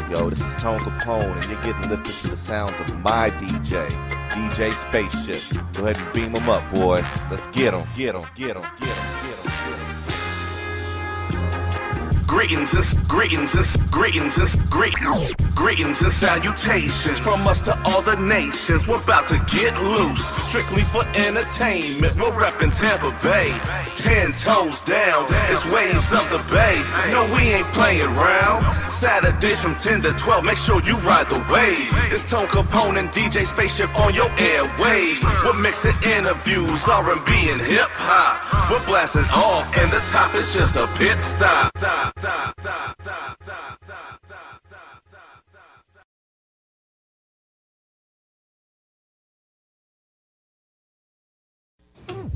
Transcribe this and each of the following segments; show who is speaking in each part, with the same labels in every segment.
Speaker 1: Yo, this is Tone Capone, and you're getting lifted to the sounds of my DJ, DJ Spaceship. Go ahead and beam him up, boy. Let's get him, get him, get him, get him, get him, get him.
Speaker 2: Greetings and salutations from us to all the nations. We're about to get loose, strictly for entertainment. We're reppin' Tampa Bay, 10 toes down. It's waves of the bay. No, we ain't playing around. Saturdays from 10 to 12. Make sure you ride the wave. It's Tone Capone and DJ Spaceship on your airwaves. We're mixing interviews, R&B and hip hop. We're blasting off, and the top is just a pit stop.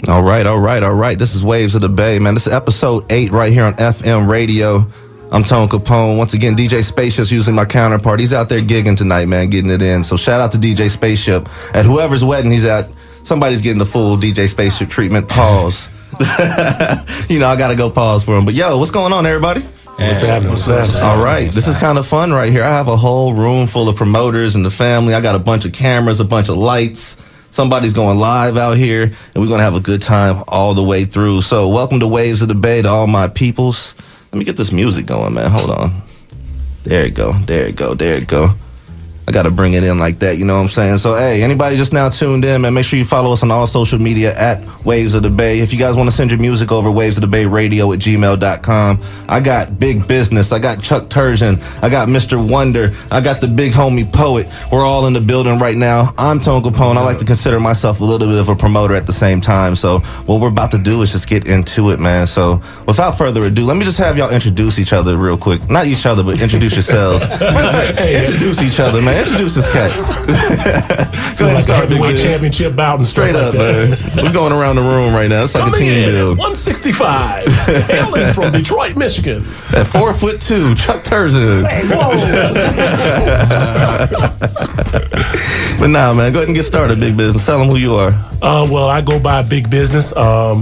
Speaker 3: All right. This is Waves of the Bay, man. This is episode 8 right here on FM radio. I'm Tone Capone. Once again, DJ Spaceship's using my counterpart. He's out there gigging tonight, man, getting it in. So shout out to DJ Spaceship. At whoever's wedding he's at, somebody's getting the full DJ Spaceship treatment. Pause. You know, I got to go pause for him. But yo, what's going on, everybody?
Speaker 4: What's happening?
Speaker 3: All right. This is kind of fun right here. I have a whole room full of promoters and the family. I got a bunch of cameras, a bunch of lights. Somebody's going live out here, and we're going to have a good time all the way through. So welcome to Waves of the Bay to all my peoples. Let me get this music going, man. Hold on. There it go. I got to bring it in like that, you know what I'm saying? So, hey, anybody just now tuned in, man, make sure you follow us on all social media at Waves of the Bay. If you guys want to send your music over, wavesofthebayradio@gmail.com. I got Big Business. I got Chuck Terzian. I got Mr. Wonder. I got the big homie Poet. We're all in the building right now. I'm Tone Capone. I like to consider myself a little bit of a promoter at the same time. So what we're about to do is just get into it, man. So without further ado, let me just have y'all introduce each other real quick. Not each other, but introduce yourselves. Introduce each other, man. Introduce this cat. Go ahead and start, Big Biz.
Speaker 4: Championship bout and
Speaker 3: straight up,
Speaker 4: like
Speaker 3: man. We're going around the room right now. It's like a team build.
Speaker 4: 165, hailing from Detroit, Michigan.
Speaker 3: At 4'2", Chuck Terzan.
Speaker 4: Hey, whoa!
Speaker 3: But nah, man, go ahead and get started, Big Business. Tell them who you are.
Speaker 4: Well, I go by Big Business. I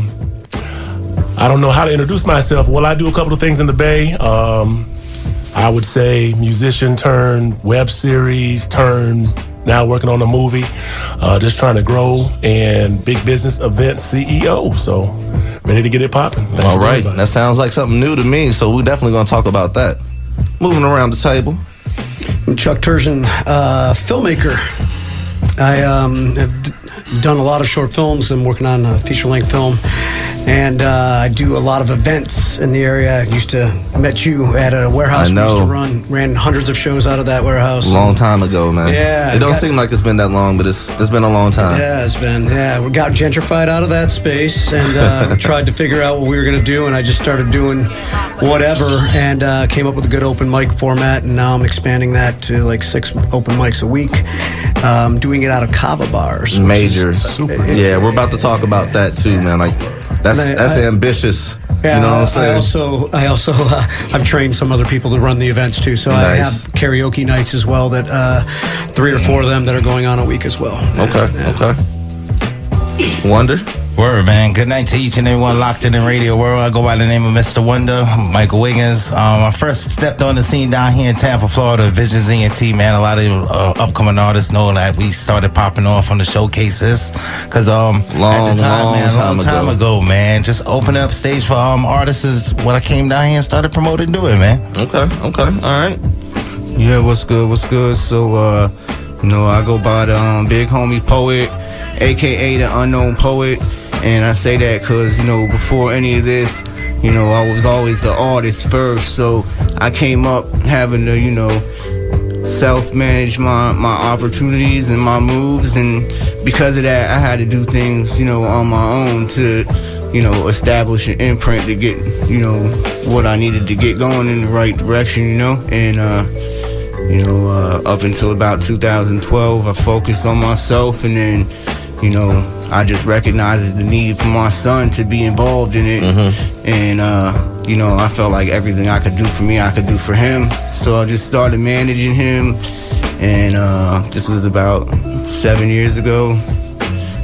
Speaker 4: don't know how to introduce myself. Well, I do a couple of things in the Bay. I would say musician turned web series turned now working on a movie, just trying to grow, and big business event CEO. So ready to get it popping.
Speaker 3: All right. That sounds like something new to me, so we're definitely going to talk about that. Moving around the table.
Speaker 5: I'm Chuck Terzian, filmmaker. I have done a lot of short films. I'm working on a feature-length film. And I do a lot of events in the area. I used to met you at a warehouse.
Speaker 3: I know.
Speaker 5: We used to ran hundreds of shows out of that warehouse.
Speaker 3: Long time ago, man.
Speaker 5: Yeah.
Speaker 3: It don't seem like it's been that long, but it's been a long time.
Speaker 5: Yeah, it's been. Yeah, we got gentrified out of that space and tried to figure out what we were going to do. And I just started doing whatever and came up with a good open mic format. And now I'm expanding that to like 6 open mics a week. Doing it out of kava bars.
Speaker 3: Major. Super. Yeah, we're about to talk about that too, man. Like, that's ambitious.
Speaker 5: Yeah,
Speaker 3: you know what I'm saying?
Speaker 5: I also I've trained some other people to run the events too. So
Speaker 3: nice.
Speaker 5: I have karaoke nights as well. That 3 or 4 of them that are going on a week as well.
Speaker 3: Okay. Wonder.
Speaker 6: Word, man. Good night to each and everyone locked in the radio world. I go by the name of Mr. Wonder, Michael Wiggins. I first stepped on the scene down here in Tampa, Florida, Visions ENT, man. A lot of upcoming artists know that we started popping off on the showcases. Because at the time, long time ago, man, just opening up stage for artists is what I came down here and started promoting doing, man.
Speaker 3: Okay. All right.
Speaker 7: Yeah, what's good? So, I go by the big homie Poet, a.k.a. the Unknown Poet. And I say that because, before any of this, I was always the artist first. So I came up having to, self-manage my opportunities and my moves. And because of that, I had to do things, on my own to, establish an imprint to get, what I needed to get going in the right direction, And, up until about 2012, I focused on myself, and then, I just recognized the need for my son to be involved in it. And, I felt like everything I could do for me, I could do for him. So I just started managing him. And this was about 7 years ago.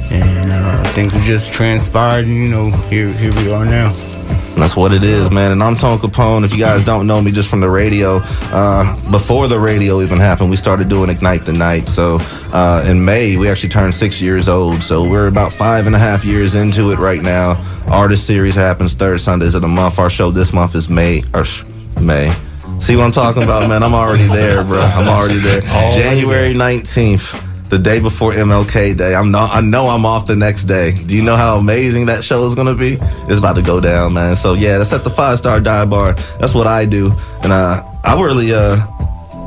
Speaker 7: And things have just transpired, and, here we are now.
Speaker 3: That's what it is, man. And I'm Tone Capone. If you guys don't know me just from the radio, before the radio even happened, we started doing Ignite the Night. So in May, we actually turned 6 years old. So we're about 5.5 years into it right now. Artist Series happens third Sundays of the month. Our show this month is May. See what I'm talking about, man? I'm already there, bro. I'm already there. January 19th. The day before MLK Day. I know I'm off the next day. Do you know how amazing that show is going to be? It's about to go down, man. So, yeah, that's at the 5-Star Dive Bar. That's what I do. And I really,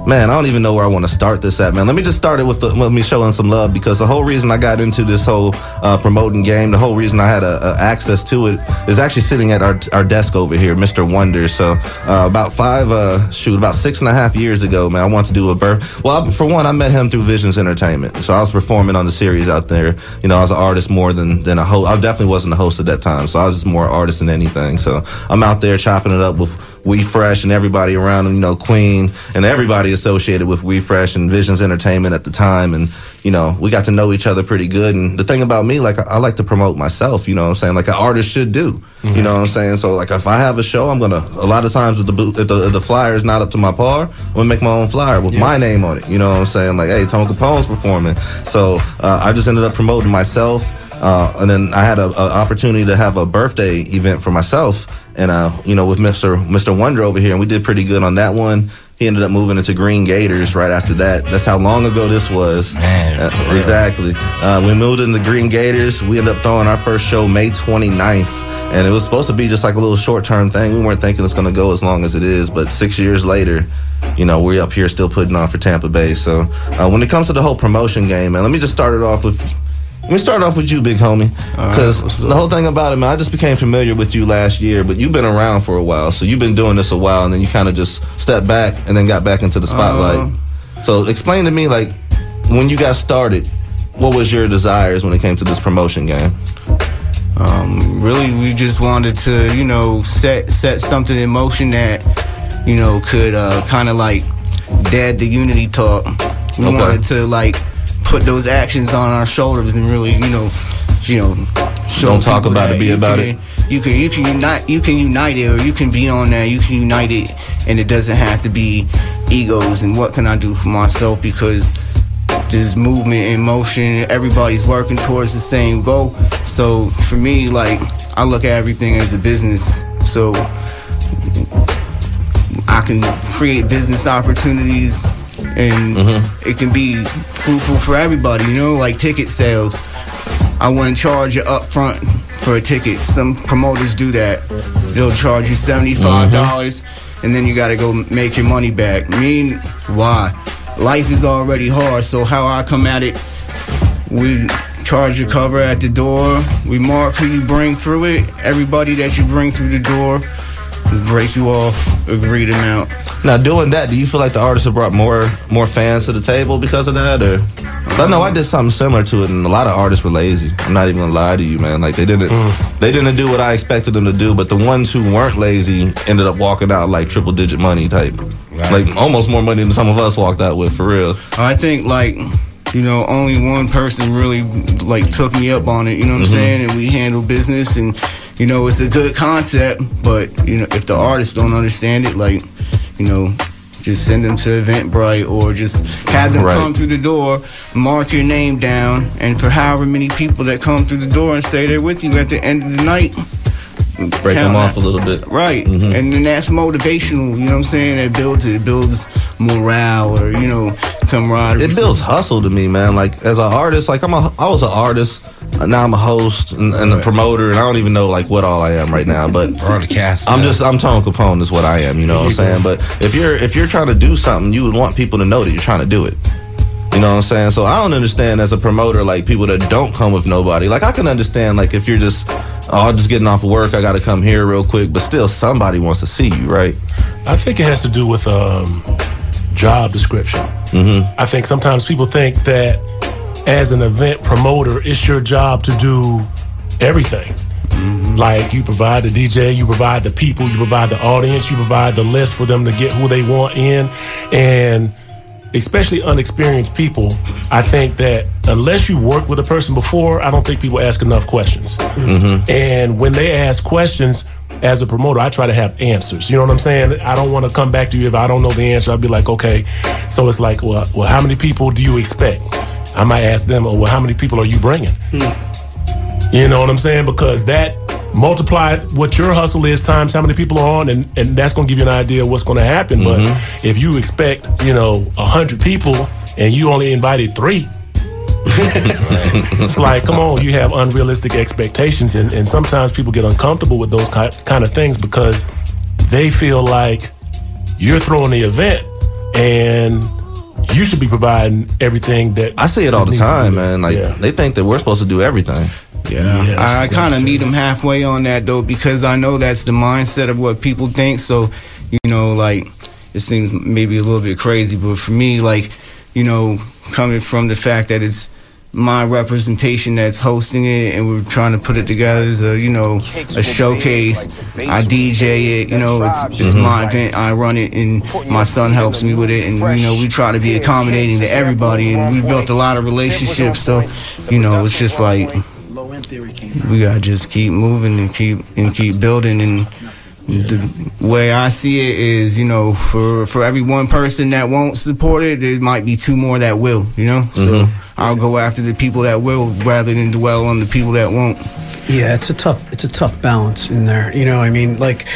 Speaker 3: man, I don't even know where I want to start this at, man. Let me just start it with me showing some love, because the whole reason I got into this whole promoting game, the whole reason I had access to it is actually sitting at our desk over here, Mr. Wonder. So about 6.5 years ago, man, I wanted to do a birth. Well, for one, I met him through Visions Entertainment. So I was performing on the series out there. You know, I was an artist more than a host. I definitely wasn't a host at that time. So I was just more artist than anything. So I'm out there chopping it up with We Fresh and everybody around him, you know, Queen and everybody associated with We Fresh and Visions Entertainment at the time. And, you know, we got to know each other pretty good. And the thing about me, like, I like to promote myself, you know what I'm saying? Like an artist should do, mm-hmm. You know what I'm saying? So, like, if I have a show, I'm going to, a lot of times if the flyer is not up to my par, I'm going to make my own flyer with my name on it. You know what I'm saying? Like, hey, Tone Capone's performing. So I just ended up promoting myself. And then I had an opportunity to have a birthday event for myself, and you know, with Mr. Wonder over here, and we did pretty good on that one. He ended up moving into Green Gators right after that. That's how long ago this was.
Speaker 6: Man,
Speaker 3: exactly. We moved into Green Gators. We ended up throwing our first show May 29th, and it was supposed to be just like a little short-term thing. We weren't thinking it's going to go as long as it is, but 6 years later, you know, we're up here still putting on for Tampa Bay. So when it comes to the whole promotion game, man, let me start off with you, big homie, because the whole thing about it, man, I just became familiar with you last year, but you've been around for a while, so you've been doing this a while, and then you kind of just stepped back and then got back into the spotlight. So explain to me, like, when you got started, what was your desires when it came to this promotion game?
Speaker 7: Really, we just wanted to, you know, set something in motion that, you know, could kind of like dead the unity talk. We wanted to, like, put those actions on our shoulders and really, you know, show.
Speaker 3: Don't talk about it, be about it.
Speaker 7: You can unite it, or you can be on that. You can unite it, and it doesn't have to be egos. And what can I do for myself? Because there's movement in motion. Everybody's working towards the same goal. So for me, like, I look at everything as a business. So I can create business opportunities, and it can be fruitful for everybody, you know, like ticket sales. I wouldn't charge you up front for a ticket. Some promoters do that. They'll charge you $75, and then you got to go make your money back. Why? Life is already hard, so how I come at it, we charge your cover at the door. We mark who you bring through it. Everybody that you bring through the door, we break you off agreed amount.
Speaker 3: Now, doing that, do you feel like the artists have brought more fans to the table because of that? Or I know I did something similar to it, and a lot of artists were lazy. I'm not even gonna lie to you, man. Like, they didn't do what I expected them to do. But the ones who weren't lazy ended up walking out like triple-digit money type, like almost more money than some of us walked out with, for real.
Speaker 7: I think, like, you know, only one person really, like, took me up on it. You know what I'm saying? And we handle business, and, you know, it's a good concept. But, you know, if the artists don't understand it, like, you know, just send them to Eventbrite, or just have them come through the door, mark your name down, and for however many people that come through the door and say they're with you at the end of the night,
Speaker 3: break them off a little bit.
Speaker 7: Right. And then that's motivational, you know what I'm saying? It builds morale, or, you know, camaraderie.
Speaker 3: It builds hustle to me, man. Like, as an artist, like, I was an artist, now I'm a host and a promoter, and I don't even know, like, what all I am right now, but
Speaker 6: broadcast.
Speaker 3: I'm Tone Capone is what I am, you know what I'm saying? But if you're trying to do something, you would want people to know that you're trying to do it. You know what I'm saying? So I don't understand, as a promoter, like, people that don't come with nobody. Like, I can understand, like, if you're just, I'm just getting off of work, I got to come here real quick, but still somebody wants to see you, right?
Speaker 4: I think it has to do with job description. I think sometimes people think that as an event promoter, it's your job to do everything. Like, you provide the DJ, you provide the people, you provide the audience, you provide the list for them to get who they want in. And especially unexperienced people, I think that unless you've worked with a person before, I don't think people ask enough questions. And when they ask questions, as a promoter, I try to have answers. You know what I'm saying? I don't want to come back to you if I don't know the answer. I'll be like, okay. So it's like, well, how many people do you expect? I might ask them, well, how many people are you bringing? You know what I'm saying? Because that multiplied what your hustle is times how many people are on, and that's going to give you an idea of what's going to happen. But if you expect, 100 people and you only invited 3, it's like, come on, you have unrealistic expectations, and sometimes people get uncomfortable with those kind of things because they feel like you're throwing the event and you should be providing everything that
Speaker 3: I see it all the time, man. Like they think that we're supposed to do everything.
Speaker 7: Yeah, I kind of meet them halfway on that though, because I know that's the mindset of what people think. So, like, it seems maybe a little bit crazy, but for me, like, coming from the fact that it's my representation that's hosting it, and we're trying to put it together as a showcase. I DJ it, it's my event. I run it, and my son helps me with it, and we try to be accommodating to everybody, and we built a lot of relationships. So, it's just like we gotta just keep moving and keep building. And the way I see it is, for every one person that won't support it, there might be 2 more that will, So I'll go after the people that will rather than dwell on the people that won't.
Speaker 5: Yeah, it's a tough balance in there. Like,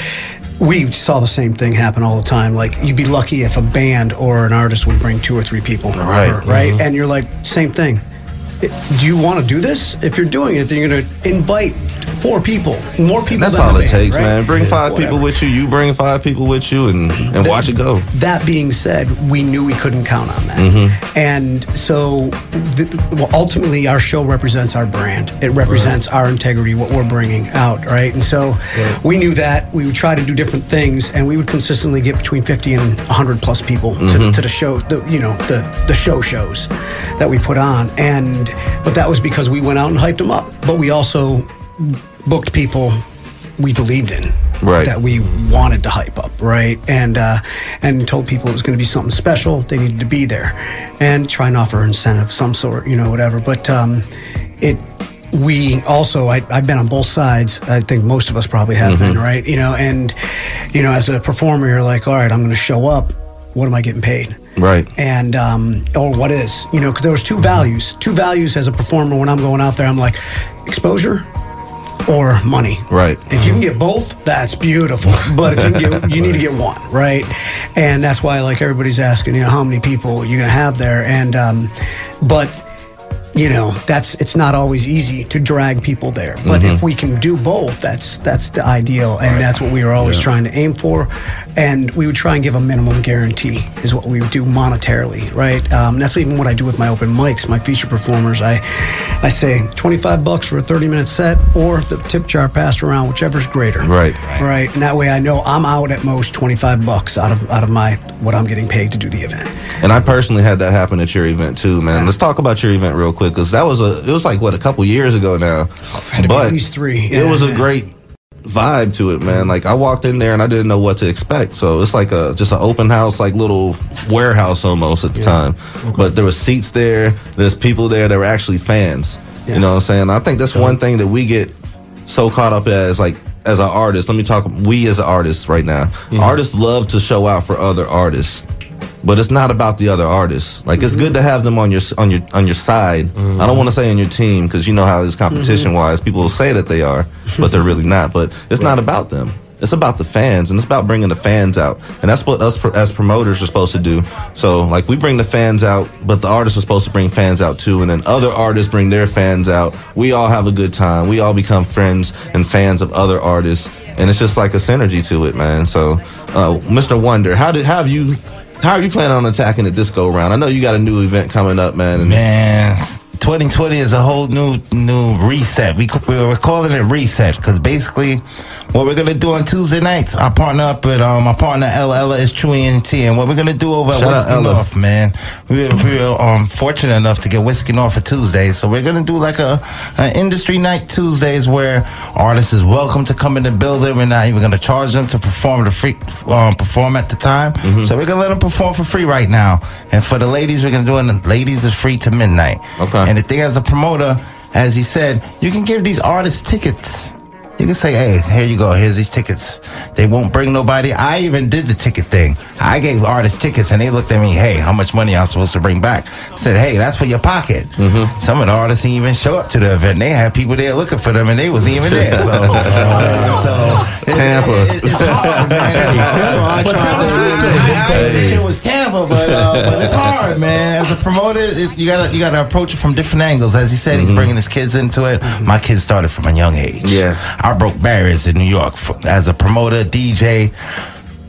Speaker 5: we saw the same thing happen all the time. Like, you'd be lucky if a band or an artist would bring 2 or 3 people over, right? And you're like, same thing. Do you want to do this? If you're doing it, then you're going to invite 4 people, more people.
Speaker 3: That's all it takes, right? Man. Bring 5 people with you. You bring 5 people with you, and watch it go.
Speaker 5: That being said, we knew we couldn't count on that, and so ultimately, our show represents our brand. It represents our integrity, what we're bringing out, right? And so we knew that we would try to do different things, and we would consistently get between 50 and 100 plus people to the show, the shows that we put on, but that was because we went out and hyped them up. But we also booked people we believed in, that we wanted to hype up, right? And told people it was going to be something special. They needed to be there, and try and offer incentive of some sort, whatever. But we also, I've been on both sides. I think most of us probably have been, right? And as a performer, you're like, all right, I'm going to show up. What am I getting paid?
Speaker 3: Right.
Speaker 5: And, or what is, because there was two values as a performer when I'm going out there. I'm like, exposure or money.
Speaker 3: Right.
Speaker 5: If you can get both, that's beautiful. But if you need to get one, right? And that's why, like, everybody's asking, how many people you're going to have there. And, but, it's not always easy to drag people there. But if we can do both, that's the ideal. And that's what we were always trying to aim for. And we would try and give a minimum guarantee is what we would do monetarily, right? That's even what I do with my open mics, my feature performers. I say $25 for a 30-minute set, or the tip jar passed around, whichever's greater.
Speaker 3: Right.
Speaker 5: And that way I know I'm out at most $25 out of my what I'm getting paid to do the event.
Speaker 3: And I personally had that happen at your event too, man. Let's talk about your event real quick, because it was like a couple years ago now.
Speaker 5: But at least 3.
Speaker 3: It was a great vibe to it, man. Like, I walked in there and I didn't know what to expect. So it's like just an open house, like little warehouse almost at the time. But there was seats there. There's people there that were actually fans. You know what I'm saying? I think that's one thing that we get so caught up as, like, as an artist. Let me talk. We as artists right now. Artists love to show out for other artists. But it's not about the other artists. Like, it's good to have them on your side. I don't want to say on your team, because you know how it is competition-wise. People will say that they are, but they're really not. But it's not about them. It's about the fans, and it's about bringing the fans out. And that's what us as promoters are supposed to do. So, like, we bring the fans out, but the artists are supposed to bring fans out too. And then other artists bring their fans out. We all have a good time. We all become friends and fans of other artists. And it's just like a synergy to it, man. So, Mr. Wonder, how are you planning on attacking it this go round? I know you got a new event coming up, man.
Speaker 6: Man, 2020 is a whole new reset. We're calling it reset, because basically what we're gonna do on Tuesday nights, I partner up with my partner Ella is True ENT, and what we're gonna do over at Whiskey North, man. We're fortunate enough to get Whiskey North for Tuesday, so we're gonna do like an industry night Tuesdays where artists is welcome to come in the building. We're not even gonna charge them to perform perform at the time, so we're gonna let them perform for free right now. And for the ladies, we're gonna do it. Ladies is free to midnight.
Speaker 3: Okay.
Speaker 6: And the thing as a promoter, as he said, you can give these artists tickets You can say, hey, here you go. Here's these tickets. They won't bring nobody. I even did the ticket thing. I gave artists tickets, and they looked at me, hey, how much money I'm supposed to bring back? I said, hey, that's for your pocket. Mm-hmm. Some of the artists didn't even show up to the event. They had people there looking for them, and they wasn't even there. So
Speaker 3: Tampa.
Speaker 6: It's hard, man. It was Tampa, but it's hard, man. As a promoter, you gotta approach it from different angles. As he said, he's bringing his kids into it. My kids started from a young age.
Speaker 3: Yeah.
Speaker 6: I broke barriers in New York as a promoter, DJ.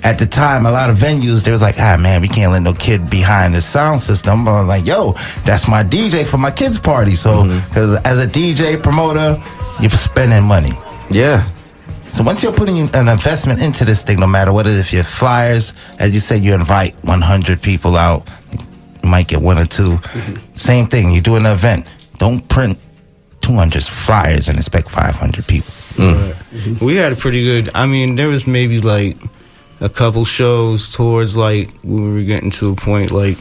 Speaker 6: At the time, a lot of venues, they was like, man, we can't let no kid behind the sound system. I'm like, yo, that's my DJ for my kids' party. So, because as a DJ promoter, you're spending money.
Speaker 3: Yeah.
Speaker 6: So once you're putting an investment into this thing, no matter what it is, if you're flyers, as you said, you invite 100 people out, you might get 1 or 2. Same thing, you do an event. Don't print 200 flyers and expect 500 people.
Speaker 7: We had a pretty good, I mean, there was maybe like a couple shows towards like when we were getting to a point, like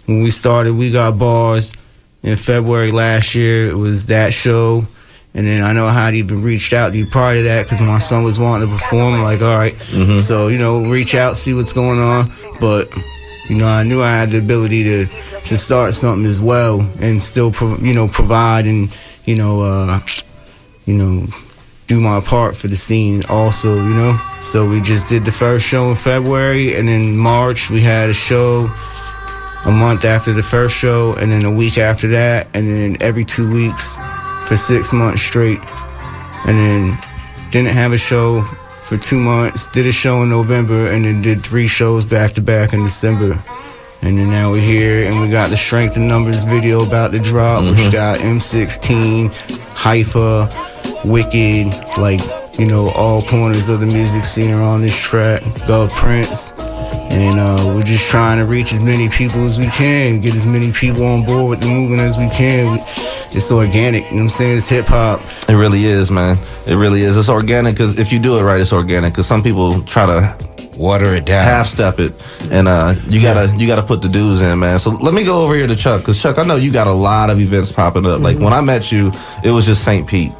Speaker 7: when we started, we got bars in February last year. It was that show. And then I know I had even reached out to you prior to that because my son was wanting to perform. Like, all right, so, reach out, see what's going on. But, I knew I had the ability to start something as well and still, provide and, do my part for the scene also, So we just did the first show in February, and then March we had a show a month after the first show, and then a week after that, and then every 2 weeks for 6 months straight. And then didn't have a show for 2 months, did a show in November, and then did 3 shows back to back in December. And then now we're here, and we got the Strength in Numbers video about to drop, which got M16, Haifa, Wicked, like, all corners of the music scene are on this track, Gov Prince. And we're just trying to reach as many people as we can, get as many people on board with the movement as we can. It's organic, you know what I'm saying? It's hip-hop.
Speaker 3: It really is, man. It really is. It's organic, because if you do it right, it's organic. Because some people try to
Speaker 6: water it down,
Speaker 3: half-step it, and you gotta put the dues in, man. So let me go over here to Chuck, because Chuck, I know you got a lot of events popping up. Like when I met you, it was just St. Pete.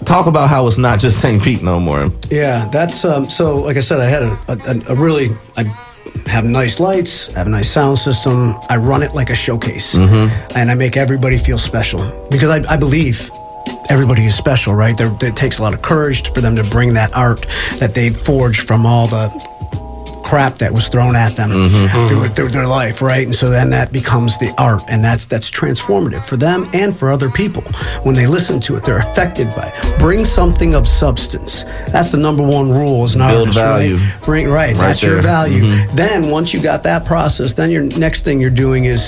Speaker 3: Talk about how it's not just St. Pete no more.
Speaker 5: Yeah, that's so. Like I said, I had a really. I have nice lights, I have a nice sound system. I run it like a showcase, and I make everybody feel special because I believe everybody is special, right? It takes a lot of courage for them to bring that art that they've forged from all the crap that was thrown at them through their life, right? And so then that becomes the art, and that's transformative for them and for other people. When they listen to it, they're affected by it. Bring something of substance. That's the number one rule as an artist.
Speaker 3: Build value.
Speaker 5: Right? That's your value. Then once you got that process, then your next thing you're doing is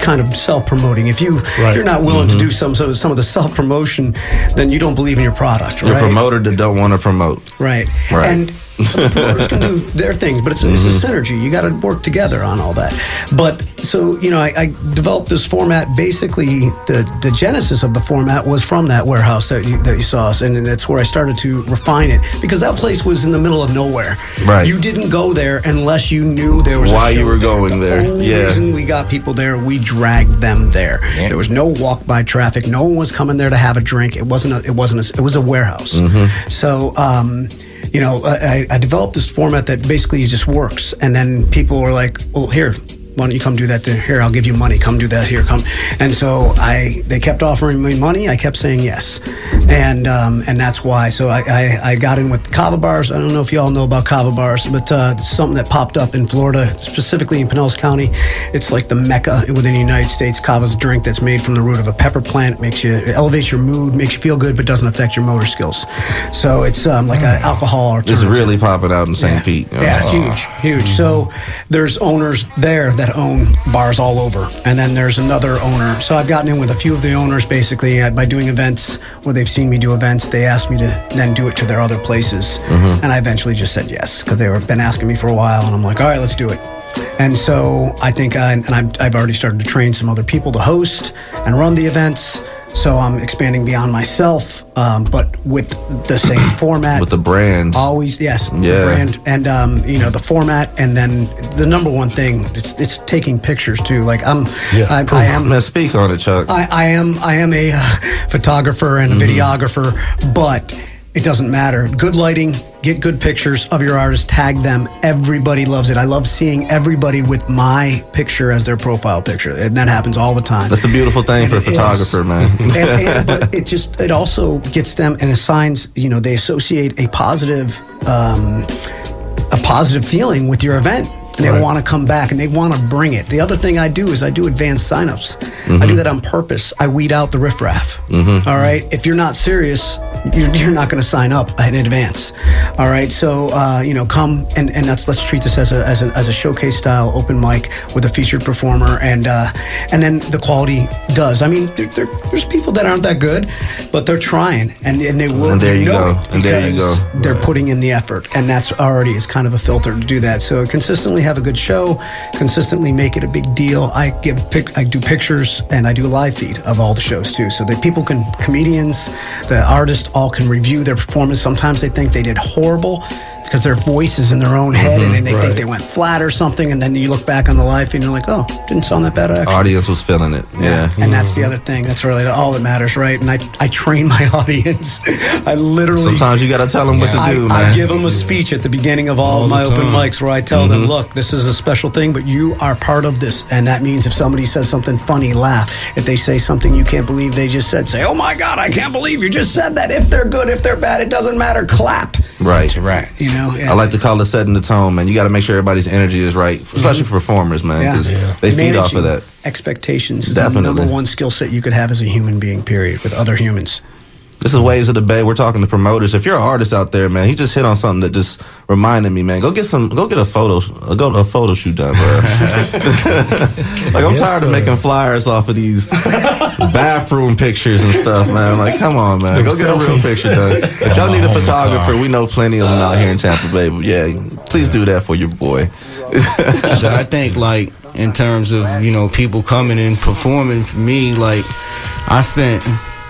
Speaker 5: kind of self-promoting. If you're not willing to do some of the self-promotion, then you don't believe in your product, right?
Speaker 3: You're a promoter that don't want to promote.
Speaker 5: Right. And the promoters can do their things, but it's a synergy. You got to work together on all that. But so, I developed this format. Basically, the genesis of the format was from that warehouse that you saw us, and that's where I started to refine it, because that place was in the middle of nowhere.
Speaker 3: Right.
Speaker 5: You didn't go there unless you knew there was
Speaker 3: why
Speaker 5: a show
Speaker 3: you were going there.
Speaker 5: The only reason we got people there, we dragged them there. Yeah. There was no walk-by traffic. No one was coming there to have a drink. It was a warehouse. So. I developed this format that basically just works. And then people were like, well, here, why don't you come do that? Here, I'll give you money. Come do that. Here, come. And so they kept offering me money. I kept saying yes. And that's why. So I got in with Kava bars. I don't know if you all know about Kava bars, but it's something that popped up in Florida, specifically in Pinellas County. It's like the mecca within the United States. Kava's a drink that's made from the root of a pepper plant. It elevates your mood, makes you feel good, but doesn't affect your motor skills. So it's like an alcohol.
Speaker 3: It's really popping out in St. Pete.
Speaker 5: Yeah, huge. So there's owners there that own bars all over, and then there's another owner. So I've gotten in with a few of the owners basically by doing events where they've seen me do events. They asked me to then do it to their other places, and I eventually just said yes, because been asking me for a while, and I'm like, all right, let's do it. And so I think I've already started to train some other people to host and run the events. So I'm expanding beyond myself, but with the same format.
Speaker 3: With the brand.
Speaker 5: Always, yes.
Speaker 3: Yeah.
Speaker 5: The brand and, the format. And then the number one thing, it's taking pictures too. Like I am.
Speaker 3: Man, speak on it, Chuck.
Speaker 5: I am a photographer and a videographer, but it doesn't matter. Good lighting, get good pictures of your artist, tag them. Everybody loves it. I love seeing everybody with my picture as their profile picture, and that happens all the time.
Speaker 3: That's a beautiful thing for a photographer, man.
Speaker 5: But it also gets them and assigns, they associate a positive feeling with your event. And they want to come back and they want to bring it. The other thing I do is I do advanced signups. I do that on purpose. I weed out the riffraff. All right. If you're not serious, you're not going to sign up in advance. All right. So, come and let's treat this as a showcase style open mic with a featured performer. And then the quality does. I mean, there's people that aren't that good, but they're trying and they will.
Speaker 3: And there you go. And there you go.
Speaker 5: They're putting in the effort. And that's already is kind of a filter to do that. So consistently have a good show, consistently make it a big deal. I do pictures and I do a live feed of all the shows too, so that comedians, the artists all can review their performance. Sometimes they think they did horrible because their voice is in their own head and they think they went flat or something, and then you look back on the live feed and you're like, oh, didn't sound that bad actually.
Speaker 3: Audience was feeling it. Yeah.
Speaker 5: And that's the other thing. That's really all that matters, right? And I train my audience. I literally
Speaker 3: sometimes you got to tell them what to do, man.
Speaker 5: I give them a speech at the beginning of all of my open mics where I tell them, look, this is a special thing, but you are part of this. And that means if somebody says something funny, laugh. If they say something you can't believe they just said, say, oh my God, I can't believe you just said that. If they're good, if they're bad, it doesn't matter. Clap.
Speaker 3: Right.
Speaker 5: I
Speaker 3: like to call it setting the tone, man. You got to make sure everybody's energy is right, especially for performers, man, because they feed off of that.
Speaker 5: Expectations is the number one skill set you could have as a human being, period, with other humans.
Speaker 3: This is Waves of the Bay. We're talking to promoters. If you're an artist out there, man, he just hit on something that just reminded me, man. Go get a photo shoot done, bro. Like, I'm tired of making flyers off of these bathroom pictures and stuff, man. Like, come on, man. Go get a real picture done. If y'all need a photographer, we know plenty of them out here in Tampa Bay. But yeah, please do that for your boy.
Speaker 7: So I think, like, in terms of, people coming and performing, for me, like,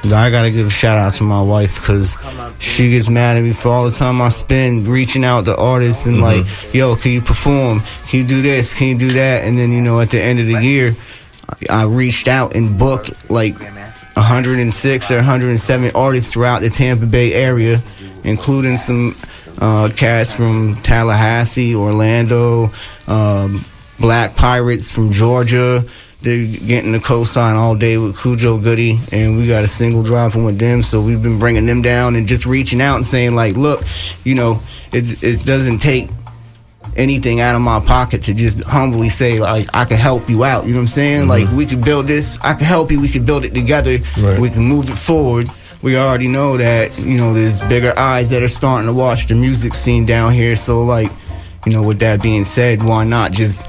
Speaker 7: I gotta give a shout out to my wife, because she gets mad at me for all the time I spend reaching out to artists and like, yo, can you perform? Can you do this? Can you do that? And then, at the end of the year, I reached out and booked like 106 or 107 artists throughout the Tampa Bay area, including some cats from Tallahassee, Orlando, Black Pirates from Georgia. They're getting the co-sign all day with Cujo Goody, and we got a single dropping with them. So we've been bringing them down and just reaching out and saying, like, look, it doesn't take anything out of my pocket to just humbly say, like, I can help you out. You know what I'm saying? Like, we could build this. I can help you. We could build it together. Right. We can move it forward. We already know that, there's bigger eyes that are starting to watch the music scene down here. So, like, with that being said, why not just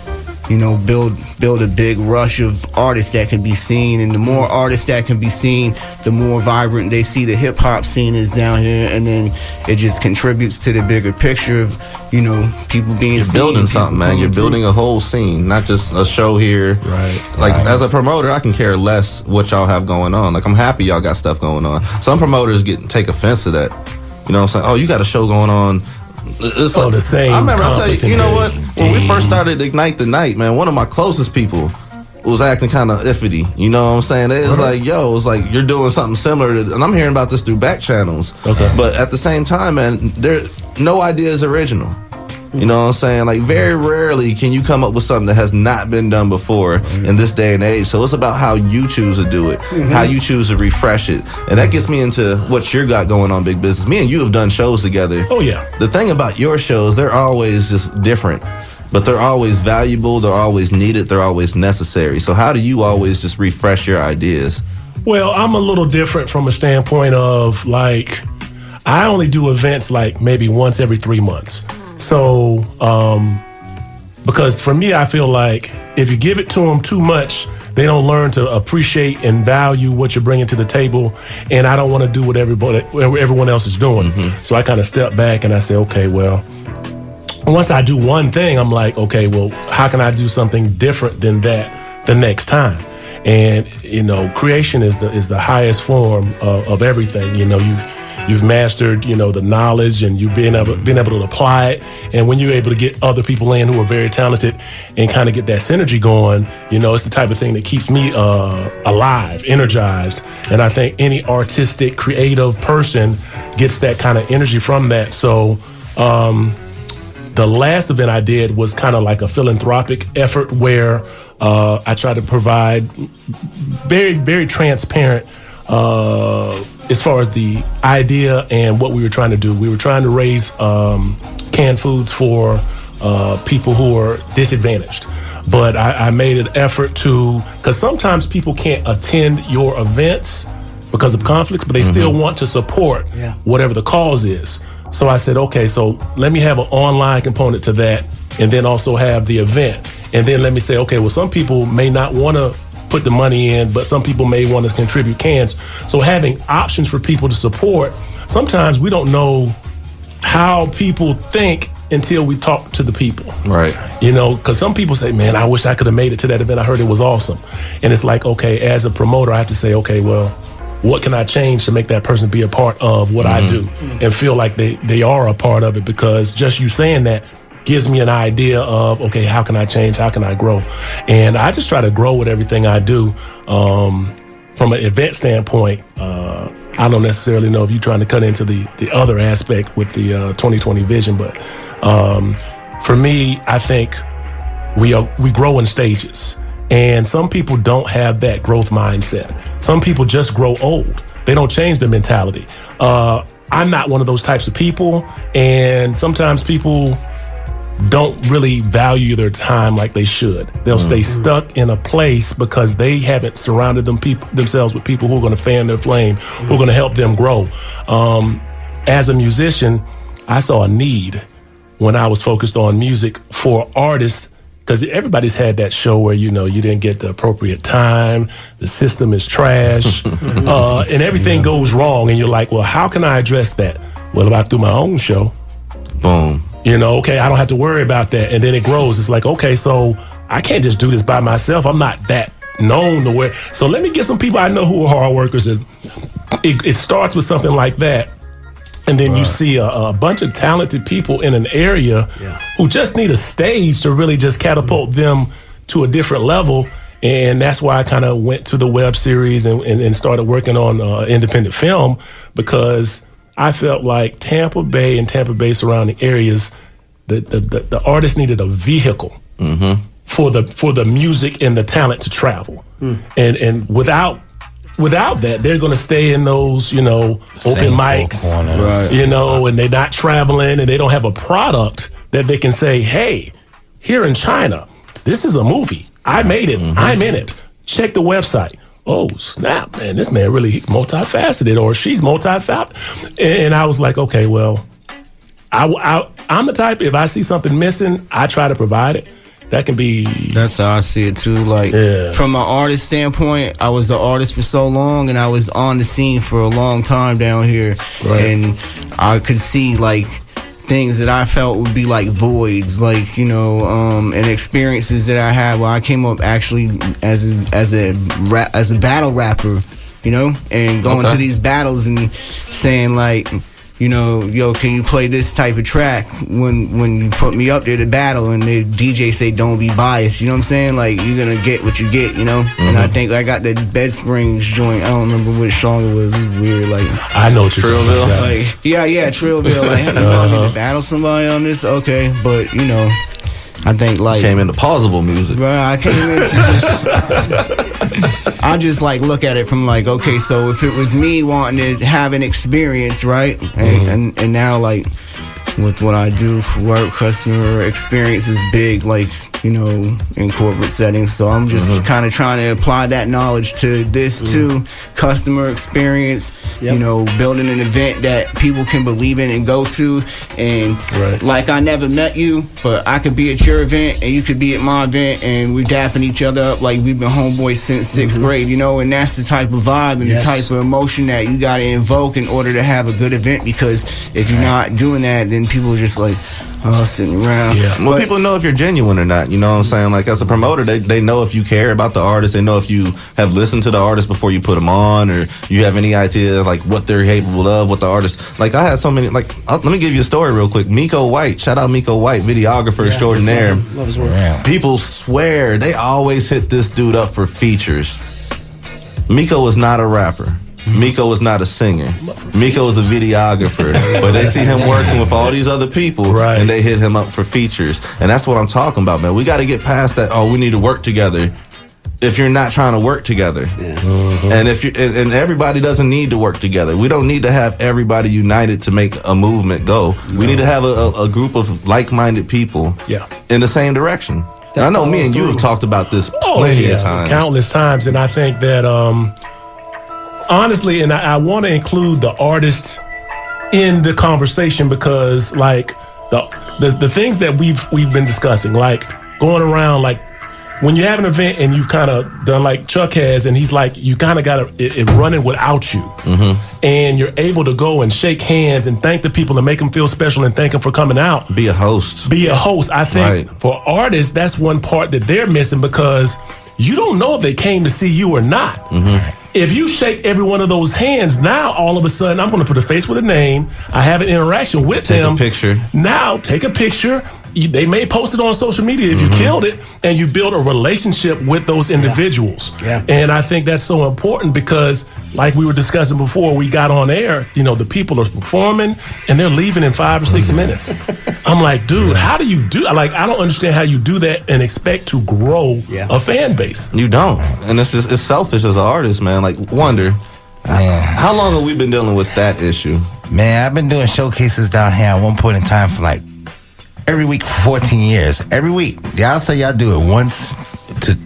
Speaker 7: build a big rush of artists that can be seen, and the more artists that can be seen, the more vibrant they see the hip-hop scene is down here, and then it just contributes to the bigger picture of, people being
Speaker 3: You're
Speaker 7: seen.
Speaker 3: building something, man. You're building a whole scene, not just a show here.
Speaker 4: Right.
Speaker 3: Like, as a promoter, I can care less what y'all have going on. Like, I'm happy y'all got stuff going on. Some promoters take offense to that. You know what I'm saying? Oh, you got a show going on. It's like,
Speaker 4: the same.
Speaker 3: I remember, I'll tell you, you know what? When we first started Ignite the Night, man, one of my closest people was acting kind of iffy. You know what I'm saying? It was like, yo, it was like, you're doing something similar to, and I'm hearing about this through back channels. Okay. But at the same time, man, no idea is original. You know what I'm saying? Like, very rarely can you come up with something that has not been done before in this day and age. So it's about how you choose to do it, how you choose to refresh it. And that gets me into what you got going on, Big Business. Me and you have done shows together.
Speaker 4: Oh, yeah.
Speaker 3: The thing about your shows, they're always just different. But they're always valuable, they're always needed, they're always necessary. So how do you always just refresh your ideas?
Speaker 4: Well, I'm a little different from a standpoint of, like, I only do events like maybe once every 3 months. So, because for me, I feel like if you give it to them too much, they don't learn to appreciate and value what you're bringing to the table. And I don't want to do what everyone else is doing. So I kind of step back and I say, okay, well, once I do one thing, I'm like, okay, well, how can I do something different than that the next time? And creation is the highest form of everything. You've mastered, the knowledge, and you've been able to apply it. And when you're able to get other people in who are very talented and kind of get that synergy going, it's the type of thing that keeps me alive, energized. And I think any artistic, creative person gets that kind of energy from that. So the last event I did was kind of like a philanthropic effort where I tried to provide very, very transparent as far as the idea and what we were trying to do. We were trying to raise canned foods for people who are disadvantaged. But I made an effort because sometimes people can't attend your events because of conflicts, but they still want to support whatever the cause is. So I said, okay, so let me have an online component to that, and then also have the event. And then let me say, okay, well, some people may not want to put the money in, but some people may want to contribute cans. So having options for people to support, sometimes we don't know how people think until we talk to the people.
Speaker 3: Right.
Speaker 4: Because some people say, man, I wish I could have made it to that event. I heard it was awesome. And it's like, okay, as a promoter, I have to say, okay, well, what can I change to make that person be a part of what I do and feel like they are a part of it? Because just you saying that gives me an idea of, okay, how can I change? How can I grow? And I just try to grow with everything I do. From an event standpoint, I don't necessarily know if you're trying to cut into the other aspect with the 2020 vision, but for me, I think we grow in stages. And some people don't have that growth mindset. Some people just grow old. They don't change their mentality. I'm not one of those types of people, and sometimes people don't really value their time like they should. They'll stay stuck in a place because they haven't surrounded themselves with people who are going to fan their flame, who are going to help them grow. As a musician, I saw a need when I was focused on music for artists, because everybody's had that show where, you didn't get the appropriate time, the system is trash, and everything goes wrong. And you're like, well, how can I address that? Well, if I do my own show,
Speaker 3: boom.
Speaker 4: Okay, I don't have to worry about that. And then it grows. It's like, okay, so I can't just do this by myself. I'm not that known to where. So let me get some people I know who are hard workers. And it starts with something like that. And then you see a bunch of talented people in an area who just need a stage to really just catapult them to a different level. And that's why I kind of went to the web series and started working on independent film, because I felt like Tampa Bay and Tampa Bay surrounding areas, the artists needed a vehicle for the music and the talent to travel. And without that, they're going to stay in those, open mics, and they're not traveling, and they don't have a product that they can say, hey, here in China, this is a movie. I made it. I'm in it. Check the website. Oh, snap, man, this man really, he's multifaceted, or she's multifaceted. And I was like, okay, well, I'm the type, if I see something missing, I try to provide it. That can be...
Speaker 7: That's how I see it, too. Like, from an artist standpoint, I was the artist for so long, and I was on the scene for a long time down here. Right. And I could see, like, things that I felt would be like voids, like, and experiences that I had while I came up actually as a battle rapper, and going to these battles and saying like, yo, can you play this type of track when you put me up there to battle, and the DJ say don't be biased, you know what I'm saying? Like, you're gonna get what you get, And I think I got that Bed Springs joint. I don't remember which song it was. It's weird, like
Speaker 4: I know what you're
Speaker 3: Trillville.
Speaker 4: Like,
Speaker 7: yeah, Trillville. Like, you want me to battle somebody on this? Okay, but I think like
Speaker 3: came into plausible music.
Speaker 7: Right, I came into I just like look at it from like, okay, so if it was me wanting to have an experience, right, and now like with what I do for work, customer experience is big, like in corporate settings. So I'm just kind of trying to apply that knowledge to this too, customer experience. Building an event that people can believe in and go to, and like I never met you, but I could be at your event and you could be at my event, and we're dapping each other up like we've been homeboys since sixth grade, and that's the type of vibe and the type of emotion that you got to invoke in order to have a good event, because if you're not doing that, then and people are just like sitting around.
Speaker 4: Yeah.
Speaker 3: Well, people know if you're genuine or not. You know what I'm saying? Like, as a promoter, they know if you care about the artist. They know if you have listened to the artist before you put them on, or you have any idea, like, what they're capable of, what the artist... Like, I had so many... Like, let me give you a story real quick. Miko White. Shout out Miko White, videographer extraordinaire.
Speaker 5: Love his work.
Speaker 6: Yeah.
Speaker 3: People swear they always hit this dude up for features. Miko is not a rapper. Miko is not a singer. Miko is a videographer. But they see him working with all these other people,
Speaker 4: Right.
Speaker 3: and they hit him up for features. And that's what I'm talking about, man. We got to get past that, we need to work together, if you're not trying to work together. And if you and everybody doesn't need to work together. We don't need to have everybody united to make a movement go. We need to have a group of like-minded people in the same direction. And I know me and you have talked about this plenty of times.
Speaker 4: Countless times. And I think that, honestly, and I want to include the artist in the conversation, because, like, the things that we've been discussing, like going around, like, when you have an event and you've kind of done like Chuck has, and he's like, you kind of got it running without you. And you're able to go and shake hands and thank the people and make them feel special and thank them for coming out.
Speaker 3: Be a host.
Speaker 4: Be a host. I think for artists, that's one part that they're missing, because you don't know if they came to see you or not. If you shake every one of those hands, now all of a sudden, I'm going to put a face with a name. I have an interaction with them.
Speaker 3: Take a picture.
Speaker 4: Now, take a picture. They may post it on social media if you killed it, and you build a relationship with those individuals. And I think that's so important, because, like we were discussing before we got on air, you know, the people are performing and they're leaving in 5 or 6 minutes. I'm like, dude, how do you do? Like, I don't understand how you do that and expect to grow a fan base.
Speaker 3: You don't. And it's selfish as an artist, man. Like, wonder, how long have we been dealing with that issue?
Speaker 6: Man, I've been doing showcases down here at one point in time for like every week for 14 years. Every week. Y'all say y'all do it once to